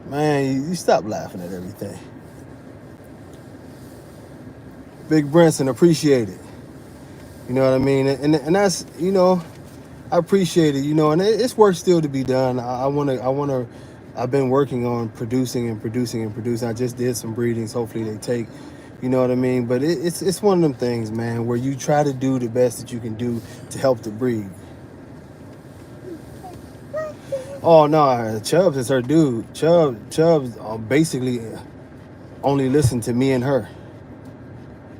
Speaker 1: Man, you stop laughing at everything. Big Brinson, appreciate it. You know what I mean? And that's, I appreciate it, and it's work still to be done. I've been working on producing. I just did some breedings. Hopefully they take, you know what I mean? But it's one of them things, man, where you try to do the best that you can do to help the breed. Oh no, Chubbs is her dude. Chubbs basically only listen to me and her.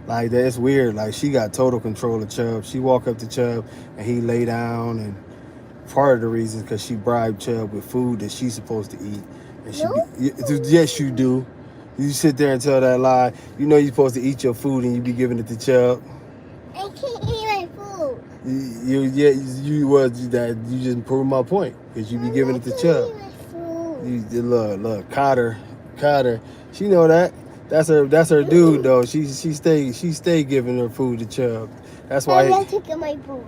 Speaker 1: Like, that's weird. Like, she got total control of Chubb. She walk up to Chubb and he lay down, and part of the reason is because she bribed Chubb with food that she's supposed to eat. And yes, you do. You sit there and tell that lie. You know you're supposed to eat your food and you be giving it to Chubb.
Speaker 2: I can't eat my food.
Speaker 1: You just proved my point, because you be giving it to Chubb. Look, Cotter. She know that. That's her dude though. She stay giving her food to Chubb. That's why
Speaker 2: I'm not taking my food.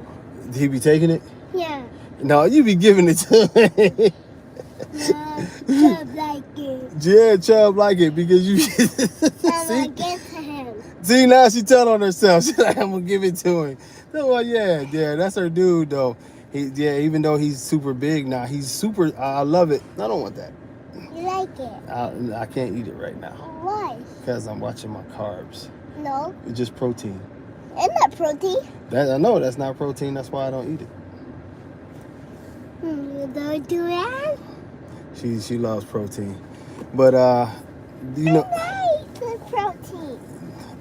Speaker 1: He be taking it?
Speaker 2: Yeah.
Speaker 1: No, you be giving it to him.
Speaker 2: Chubb like it.
Speaker 1: Yeah, Chubb like it because you.
Speaker 2: I'm gonna give to him.
Speaker 1: See, now she tell on herself. She's like, I'm gonna give it to him. Well, yeah, that's her dude though. Even though he's super big now, he's super. I love it. I don't want that.
Speaker 2: You like it?
Speaker 1: I can't eat it right now.
Speaker 2: Why?
Speaker 1: Because I'm watching my carbs.
Speaker 2: No.
Speaker 1: It's just protein.
Speaker 2: It's not protein.
Speaker 1: I know that's not protein. That's why I don't eat it.
Speaker 2: You don't do that?
Speaker 1: She loves protein, but
Speaker 2: I like the protein.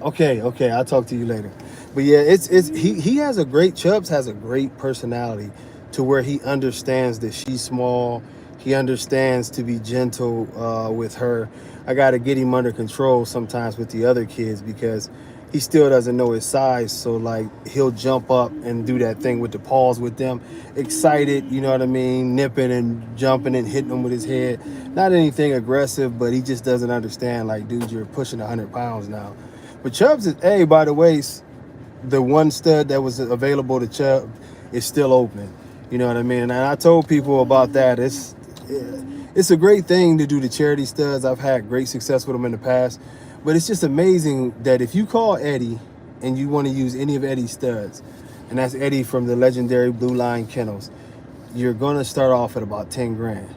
Speaker 1: Okay. I'll talk to you later. But yeah, Chubbs has a great personality, to where he understands that she's small. He understands to be gentle with her. I got to get him under control sometimes with the other kids, because he still doesn't know his size. So like, he'll jump up and do that thing with the paws with them, excited, you know what I mean, nipping and jumping and hitting them with his head. Not anything aggressive, but he just doesn't understand, like, dude, you're pushing 100 pounds now. But Chubbs is, hey, by the way, the one stud that was available to Chubb is still open. You know what I mean? And I told people about that. It's a great thing to do the charity studs. I've had great success with them in the past. But it's just amazing that if you call Eddie and you want to use any of Eddie's studs, and that's Eddie from the legendary Blue Line Kennels, you're going to start off at about 10 grand.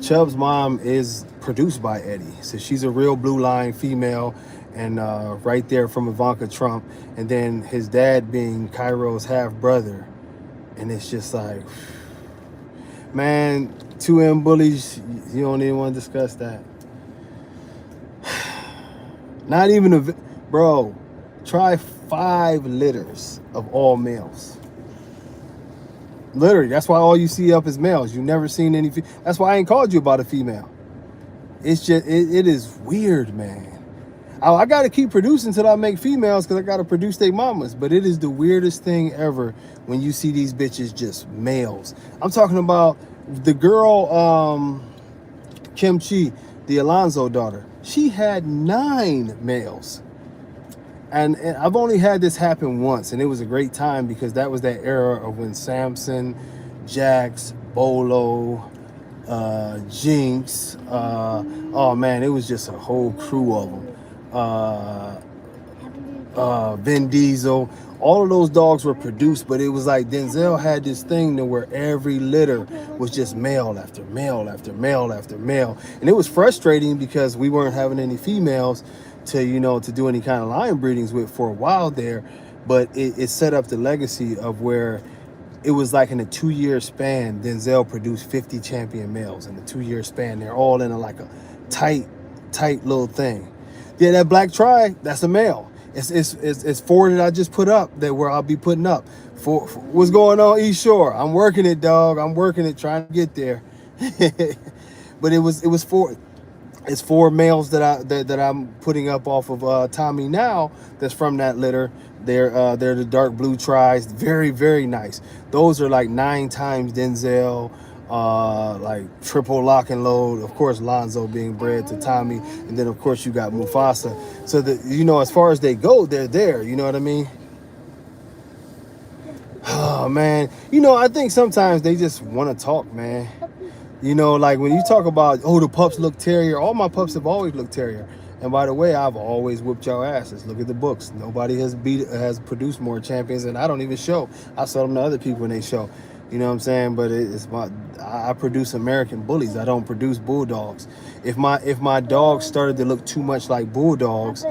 Speaker 1: Chubb's mom is produced by Eddie. So she's a real Blue Line female, and right there from Ivanka Trump. And then his dad being Cairo's half brother. And it's just like, man, 2M bullies, you don't even want to discuss that. Not even bro, Try 5 litters of all males. Literally, that's why all you see up is males. You never seen any. That's why I ain't called you about a female. It's just it is weird, man. I got to keep producing until I make females because I got to produce their mamas. But it is the weirdest thing ever when you see these bitches just males. I'm talking about the girl, Kim Chi, the Alonzo daughter. She had 9 males. And I've only had this happen once, and it was a great time because that was that era of when Samson, Jax, Bolo, Jinx, oh man, it was just a whole crew of them. Vin Diesel, all of those dogs were produced, but it was like Denzel had this thing to where every litter was just male after male after male after male, and it was frustrating because we weren't having any females to do any kind of line breedings with for a while there. But it set up the legacy of where it was like in a 2-year span, Denzel produced 50 champion males in a 2-year span. They're all in like a tight little thing. Yeah, that black tri, that's a male. It's 4 that I just put up that where I'll be putting up. For what's going on, East Shore? I'm working it, dog. I'm working it, trying to get there. But it was 4. It's 4 males that I'm putting up off of Tommy now. That's from that litter. They're the dark blue tries. Very, very nice. Those are like 9 times Denzel. Like triple lock and load. Of course, Lonzo being bred to Tommy, and then of course you got Mufasa. So that as far as they go, they're there. You know what I mean? Oh man, I think sometimes they just want to talk, man. Like when you talk about, the pups look terrier, all my pups have always looked terrier. And by the way, I've always whipped your asses. Look at the books. Nobody has produced more champions, and I don't even show. I sell them to other people when they show. You know what I'm saying? But I produce American bullies. I don't produce bulldogs. If my dogs started to look too much like bulldogs,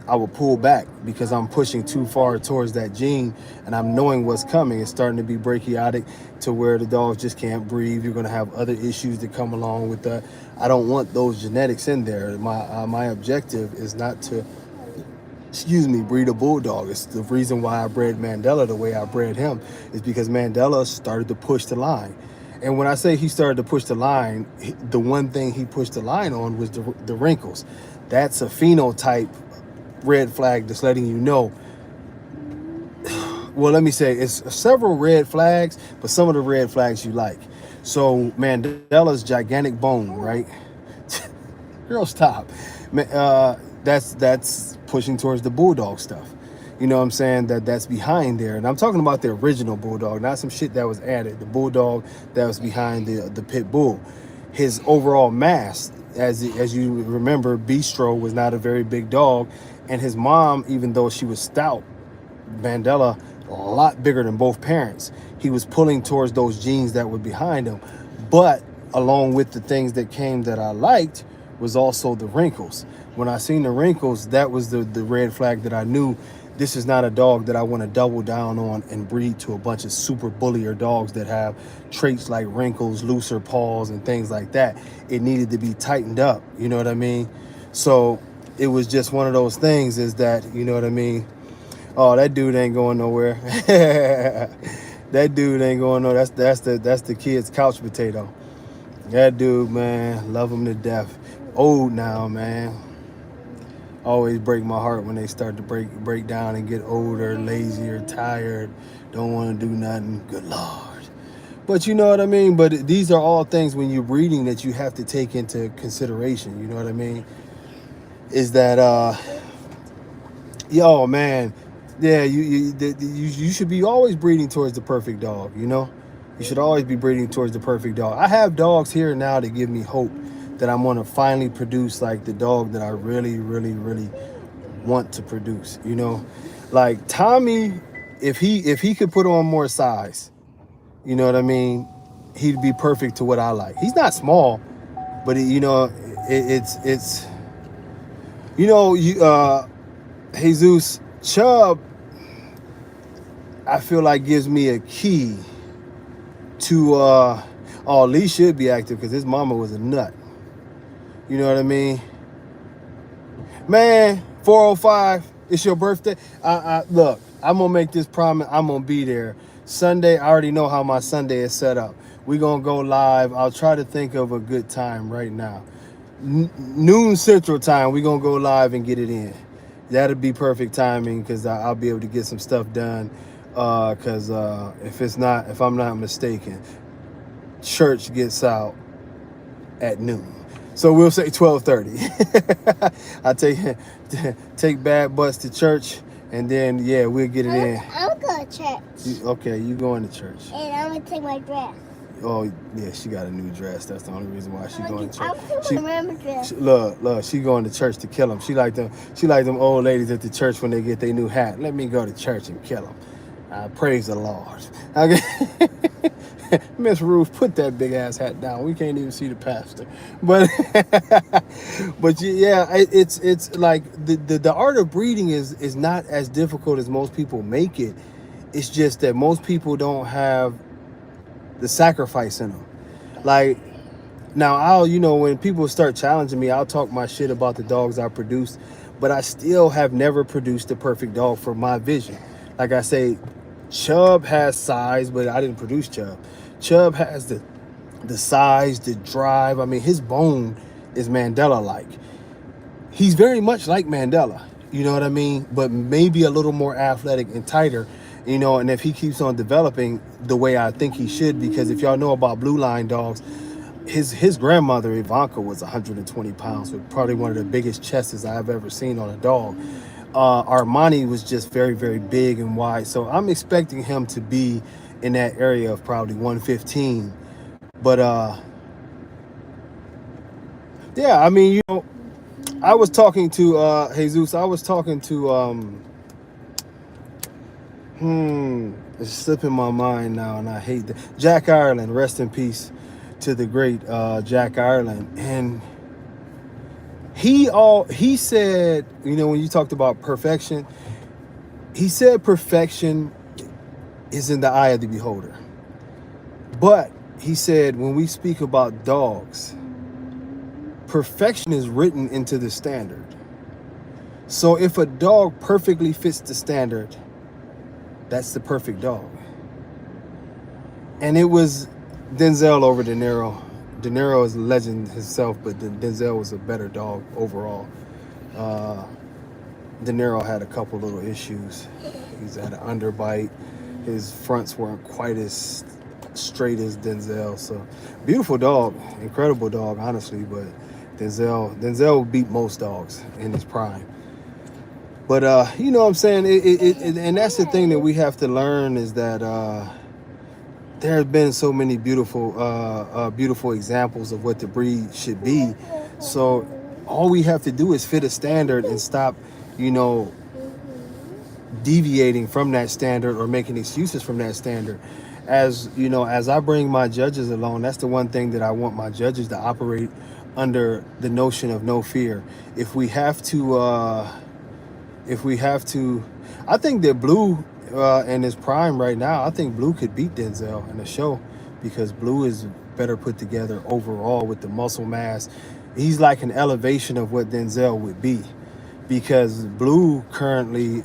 Speaker 1: I will pull back because I'm pushing too far towards that gene, and I'm knowing what's coming. It's starting to be brachiotic to where the dogs just can't breathe. You're going to have other issues that come along with that. I don't want those genetics in there. My objective is not to, breed a bulldog. It's the reason why I bred Mandela the way I bred him, is because Mandela started to push the line. And when I say he started to push the line, the one thing he pushed the line on was the wrinkles. That's a phenotype red flag that's letting you know. Well, let me say it's several red flags, but some of the red flags you like. So Mandela's gigantic bone, right? Girl, stop. That's pushing towards the bulldog stuff. You know what I'm saying? That's behind there. And I'm talking about the original bulldog, not some shit that was added. The bulldog that was behind the pit bull. His overall mass, as you remember, Bistro was not a very big dog. And his mom, even though she was stout, Mandela, a lot bigger than both parents. He was pulling towards those genes that were behind him. But along with the things that came that I liked was also the wrinkles. When I seen the wrinkles, that was the red flag that I knew this is not a dog that I want to double down on and breed to a bunch of super bullier dogs that have traits like wrinkles, looser paws, and things like that. It needed to be tightened up. You know what I mean? So it was just one of those things, is that, you know what I mean? Oh, that dude ain't going nowhere. That dude ain't going nowhere. That's the kid's couch potato. That dude, man, love him to death. Old now, man. Always break my heart when they start to break down and get older, lazier, tired, don't want to do nothing. Good Lord. But you know what I mean? But these are all things when you're breeding that you have to take into consideration. You know what I mean? Is that yo, man, yeah, you should be always breeding towards the perfect dog. You should always be breeding towards the perfect dog. I have dogs here now that give me hope that I'm gonna finally produce like the dog that I really, really, really want to produce. Like Tommy, if he could put on more size, you know what I mean, he'd be perfect to what I like. He's not small, but it's Jesus Chubb, I feel like gives me a key to Lee should be active because his mama was a nut. You know what I mean? Man, 405, It's your birthday. Look, I'm gonna make this promise. I'm gonna be there Sunday. I already know how my Sunday is set up. We gonna go live. I'll try to think of a good time right now. Noon Central Time. We gonna go live and get it in. That'll be perfect timing because I'll be able to get some stuff done. Because if I'm not mistaken, church gets out at noon. So we'll say 12:30. I take bad butts to church, and then yeah, we'll get it in.
Speaker 2: I'm going to church.
Speaker 1: Okay, you going to church?
Speaker 2: And I'm gonna take my dress.
Speaker 1: Oh yeah, she got a new dress. That's the only reason why she going to church.
Speaker 2: I'm taking my grandma's dress.
Speaker 1: Look, she going to church to kill them. She like them old ladies at the church when they get their new hat. Let me go to church and kill them. Praise the Lord. Okay. Miss Ruth, put that big ass hat down. We can't even see the pastor. But but yeah, it's like the art of breeding is not as difficult as most people make it. It's just that most people don't have the sacrifice in them. Like now when people start challenging me, I'll talk my shit about the dogs I produce, but I still have never produced the perfect dog for my vision. Like I say, Chubb has size, but I didn't produce Chubb. Chubb has the size, the drive. I mean, his bone is Mandela-like. He's very much like Mandela, you know what I mean? But maybe a little more athletic and tighter, and if he keeps on developing the way I think he should, because if y'all know about blue line dogs, his grandmother, Ivanka, was 120 pounds, with probably one of the biggest chests I've ever seen on a dog. Armani was just very, very big and wide. So I'm expecting him to be in that area of probably 115. But yeah, I mean, I was talking to Jesus. I was talking to it's slipping my mind now, and I hate that. Jack Ireland, rest in peace to the great Jack Ireland. And he said, when you talked about perfection, he said perfection is in the eye of the beholder. But he said, when we speak about dogs, perfection is written into the standard. So if a dog perfectly fits the standard, that's the perfect dog. And it was Denzel over De Niro. De Niro is a legend himself, but Denzel was a better dog overall. De Niro had a couple little issues. He's had an underbite. His fronts weren't quite as straight as Denzel. So beautiful dog, incredible dog, honestly. But Denzel beat most dogs in his prime. But you know what I'm saying? And that's the thing that we have to learn is that there have been so many beautiful examples of what the breed should be. So all we have to do is fit a standard and stop, deviating from that standard or making excuses from that standard. As I bring my judges along, that's the one thing that I want my judges to operate under, the notion of no fear. If we have to, I think that Blue in his prime right now, I think Blue could beat Denzel in the show because Blue is better put together overall with the muscle mass. He's like an elevation of what Denzel would be, because Blue currently,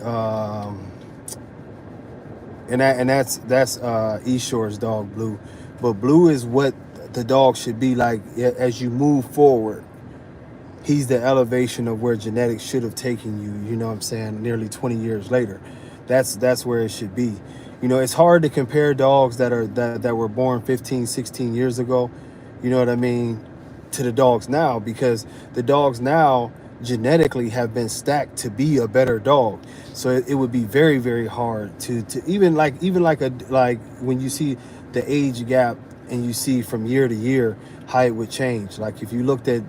Speaker 1: and that's Eshore's dog, Blue, but Blue is what the dog should be like as you move forward. He's the elevation of where genetics should have taken you, you know what I'm saying, nearly 20 years later. That's where it should be. It's hard to compare dogs that were born 15, 16 years ago, you know what I mean, to the dogs now, because the dogs now genetically have been stacked to be a better dog. So it would be very, very hard to even like when you see the age gap and you see from year to year how it would change. Like if you looked at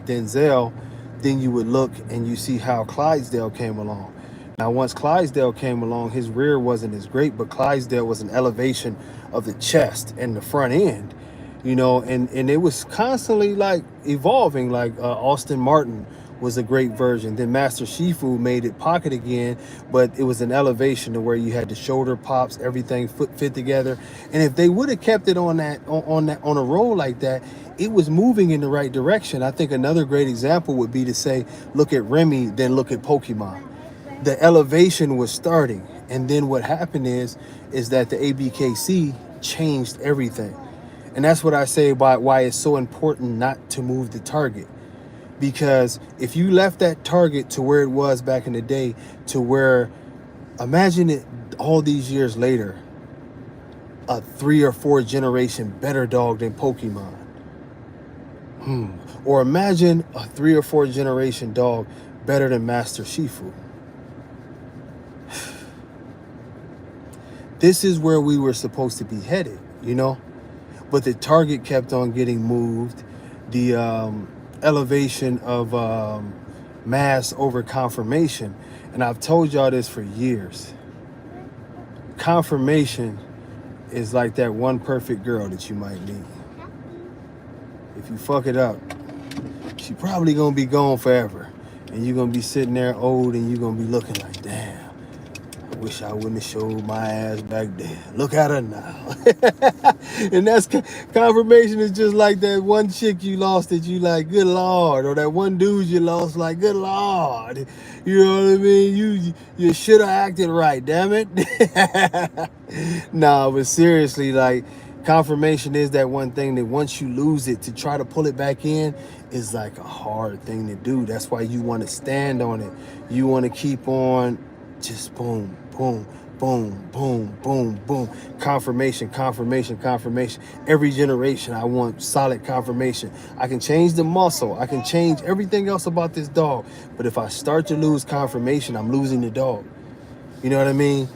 Speaker 1: Denzel, then you would look and you see how Clydesdale came along. Now, once Clydesdale came along, his rear wasn't as great, but Clydesdale was an elevation of the chest and the front end, and it was constantly like evolving. Like Austin Martin was a great version. Then Master Shifu made it pocket again, but it was an elevation to where you had the shoulder pops, everything fit together. And if they would have kept it on a roll like that, it was moving in the right direction. I think another great example would be to say, look at Remy, then look at Pokemon. the elevation was starting. And then what happened is that the ABKC changed everything. And that's what I say about why it's so important not to move the target. Because if you left that target to where it was back in the day, to where, imagine it all these years later, a 3 or 4 generation better dog than Pokemon. Or imagine a 3 or 4 generation dog better than Master Shifu. This is where we were supposed to be headed, you know? But the target kept on getting moved. The elevation of mass over confirmation. And I've told y'all this for years. Confirmation is like that one perfect girl that you might meet. If you fuck it up, she probably gonna be gone forever. And you're gonna be sitting there old and you're gonna be looking like, damn, I wish I wouldn't have showed my ass back then. Look at her now. And that's confirmation is just like that one chick you lost that you like, good Lord. Or that one dude you lost, like, good Lord. You know what I mean? You should have acted right, damn it. Nah, but seriously, like, confirmation is that one thing that once you lose it, to try to pull it back in is like a hard thing to do. That's why you want to stand on it. You want to keep on just boom, boom, boom, boom, boom, boom. Confirmation, confirmation, confirmation. Every generation, I want solid confirmation. I can change the muscle. I can change everything else about this dog. But if I start to lose confirmation, I'm losing the dog. You know what I mean?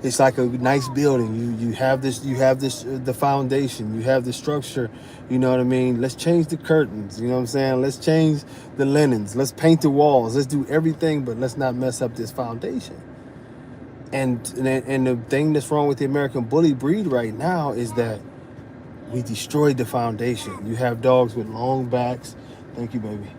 Speaker 1: It's like a nice building. You have this, the foundation, you have the structure, you know what I mean? Let's change the curtains, you know what I'm saying? Let's change the linens, let's paint the walls, let's do everything, but let's not mess up this foundation. And the thing that's wrong with the American Bully breed right now is that we destroyed the foundation. You have dogs with long backs. Thank you, baby.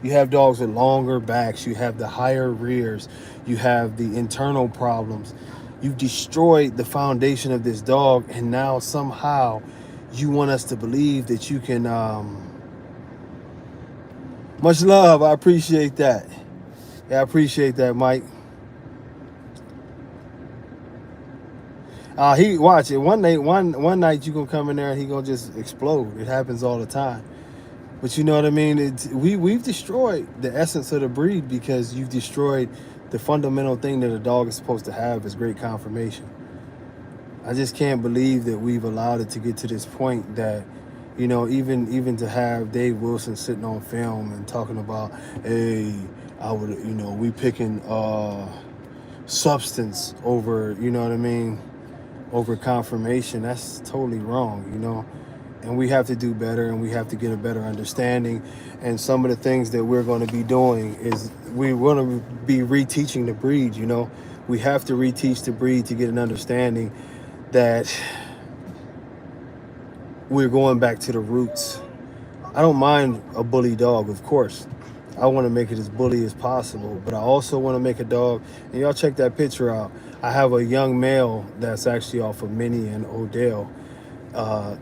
Speaker 1: You have dogs with longer backs. You have the higher rears. You have the internal problems. You've destroyed the foundation of this dog, and now somehow you want us to believe that you can... Much love. I appreciate that. Yeah, I appreciate that, Mike. He watch it. One night you gonna come in there and he gonna just explode. It happens all the time. But you know what I mean? We've destroyed the essence of the breed because you've destroyed the fundamental thing that a dog is supposed to have is great confirmation. I just can't believe that we've allowed it to get to this point that, you know, even to have Dave Wilson sitting on film and talking about, hey, I would, you know, we picking substance over, you know what I mean, over confirmation. That's totally wrong, you know. And we have to do better, and we have to get a better understanding. And some of the things that we're going to be doing is we want to be reteaching the breed, you know. We have to reteach the breed to get an understanding that we're going back to the roots. I don't mind a bully dog, of course. I want to make it as bully as possible, but I also want to make a dog, and y'all check that picture out. I have a young male that's actually off of Minnie and Odell.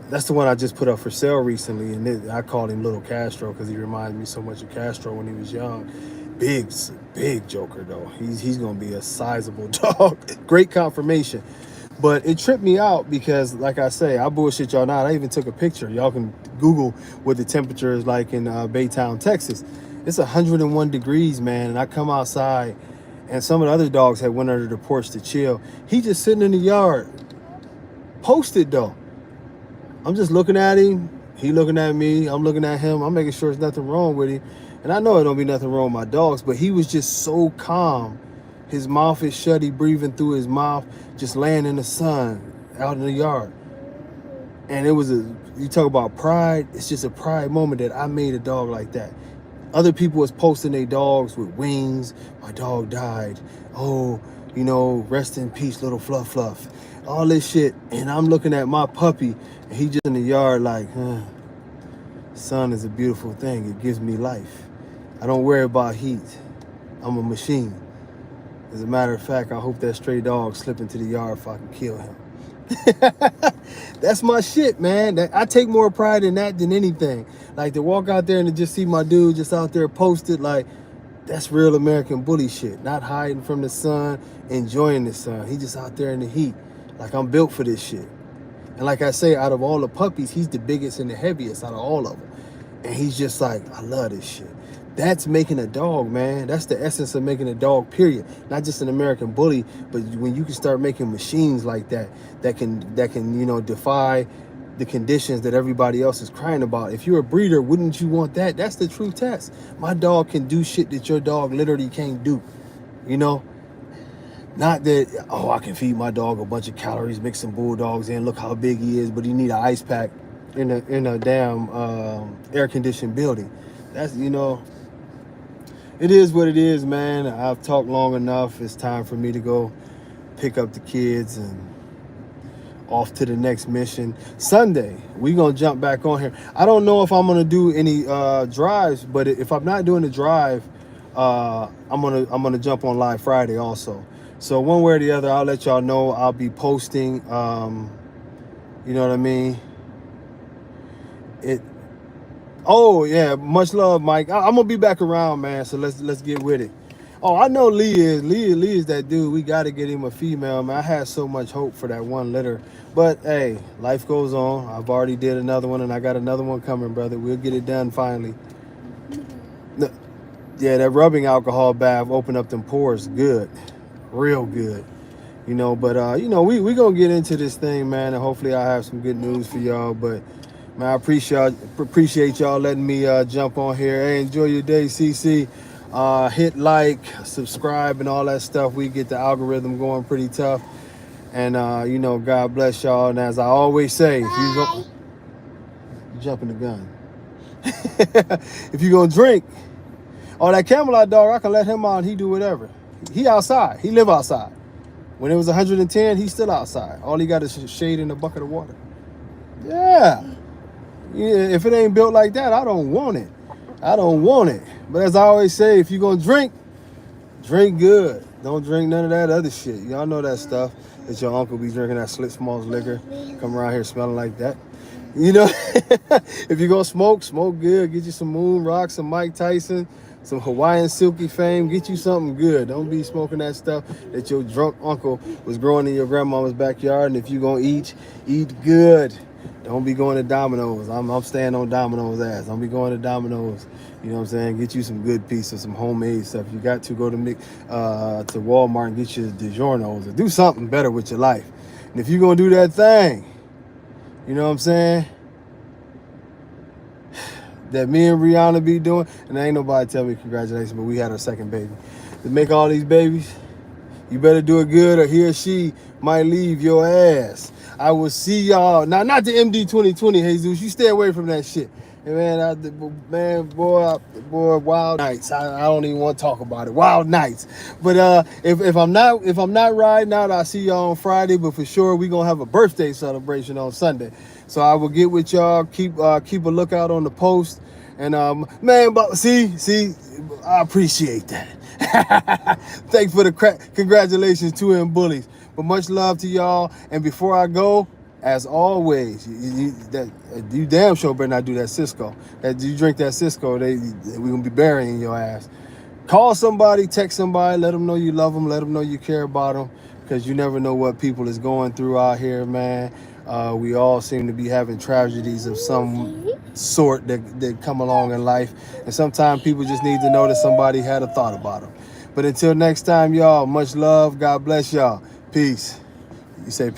Speaker 1: That's the one I just put up for sale recently, and I called him Little Castro because he reminds me so much of Castro when he was young. Big joker though. He's gonna be a sizable dog. Great confirmation. But it tripped me out because, like I say, I bullshit y'all not. I even took a picture. Y'all can Google what the temperature is like in Baytown, Texas. It's 101 degrees, man, and I come outside, and some of the other dogs had went under the porch to chill. He just sitting in the yard, posted though. I'm just looking at him. He looking at me. I'm looking at him. I'm making sure there's nothing wrong with him. And I know it don't be nothing wrong with my dogs, but he was just so calm. His mouth is shut. He breathing through his mouth, just laying in the sun out in the yard. And it was you talk about pride. It's just a pride moment that I made a dog like that. Other people was posting their dogs with wings. My dog died. Oh, you know, rest in peace, little Fluff. All this shit. And I'm looking at my puppy, and he just in the yard like, sun is a beautiful thing. It gives me life. I don't worry about heat. I'm a machine. As a matter of fact, I hope that stray dog slip into the yard if I can kill him. That's my shit, man. I take more pride in that than anything. Like to walk out there and to just see my dude just out there posted, like, That's real American bully shit. Not hiding from the sun, enjoying the sun. He just out there in the heat. Like, I'm built for this shit. And like I say, out of all the puppies, he's the biggest and the heaviest out of all of them. And he's just like, I love this shit. That's making a dog, man. That's the essence of making a dog, period. Not just an American bully, but when you can start making machines like that, that can, you know, defy the conditions that everybody else is crying about. If you're a breeder, wouldn't you want that? That's the true test. My dog can do shit that your dog literally can't do, you know? Not that, oh, I can feed my dog a bunch of calories, mix some bulldogs in, look how big he is, but he need an ice pack in a damn air-conditioned building. That's, you know, it is what it is, man. I've talked long enough. It's time for me to go pick up the kids and off to the next mission. Sunday, we gonna jump back on here. I don't know if I'm gonna do any drives, but if I'm not doing the drive, I'm gonna jump on live Friday also. So one way or the other, I'll let y'all know. I'll be posting. You know what I mean? Oh yeah, much love, Mike. I'm gonna be back around, man. So let's get with it. Oh, I know Lee is that dude. We got to get him a female, man. I had so much hope for that one litter. But, hey, life goes on. I've already did another one, and I got another one coming, brother. We'll get it done finally. Yeah, that rubbing alcohol bath opened up them pores good. Real good. You know, but, you know, we going to get into this thing, man, and hopefully I have some good news for y'all. But, man, I appreciate y'all letting me jump on here. Hey, enjoy your day, CC. Hit like, subscribe, and all that stuff. We get the algorithm going pretty tough. And, you know, God bless y'all. And as I always say, if you go... You jumping the gun. If you going to drink, that Camelot dog, I can let him out. He do whatever. He outside. He live outside. When it was 110, he's still outside. All he got is shade in a bucket of water. Yeah. If it ain't built like that, I don't want it. I don't want it. But as I always say, if you're going to drink, drink good. Don't drink none of that other shit. Y'all know that stuff that your uncle be drinking, that Slip Smalls liquor. Come around here smelling like that. You know, if you're going to smoke, smoke good. Get you some Moon Rock, some Mike Tyson, some Hawaiian Silky Fame. Get you something good. Don't be smoking that stuff that your drunk uncle was growing in your grandmama's backyard. And if you're going to eat good. Don't be going to Domino's. I'm staying on Domino's ass. Don't be going to Domino's. You know what I'm saying? Get you some good pieces, some homemade stuff. You got to go to Walmart and get your DiGiorno's or do something better with your life. And if you're going to do that thing, you know what I'm saying, that me and Rihanna be doing, and ain't nobody tell me congratulations, but we had our second baby. To make all these babies, you better do it good or he or she might leave your ass. I will see y'all. Now, not the MD 2020, Jesus. You stay away from that shit. And man, boy, wild nights. I don't even want to talk about it. Wild nights. But if I'm not riding out, I'll see y'all on Friday. But for sure, we gonna have a birthday celebration on Sunday. So I will get with y'all. Keep a lookout on the post. And man, but see, I appreciate that. Thanks for the congratulations to him bullies. But much love to y'all. And before I go, as always, you damn sure better not do that Cisco. You drink that Cisco, we gonna be burying your ass. Call somebody, text somebody, let them know you love them, let them know you care about them, because you never know what people is going through out here, man. We all seem to be having tragedies of some sort that come along in life. And sometimes people just need to know that somebody had a thought about them. But until next time, y'all, much love. God bless y'all. Peace. You say peace.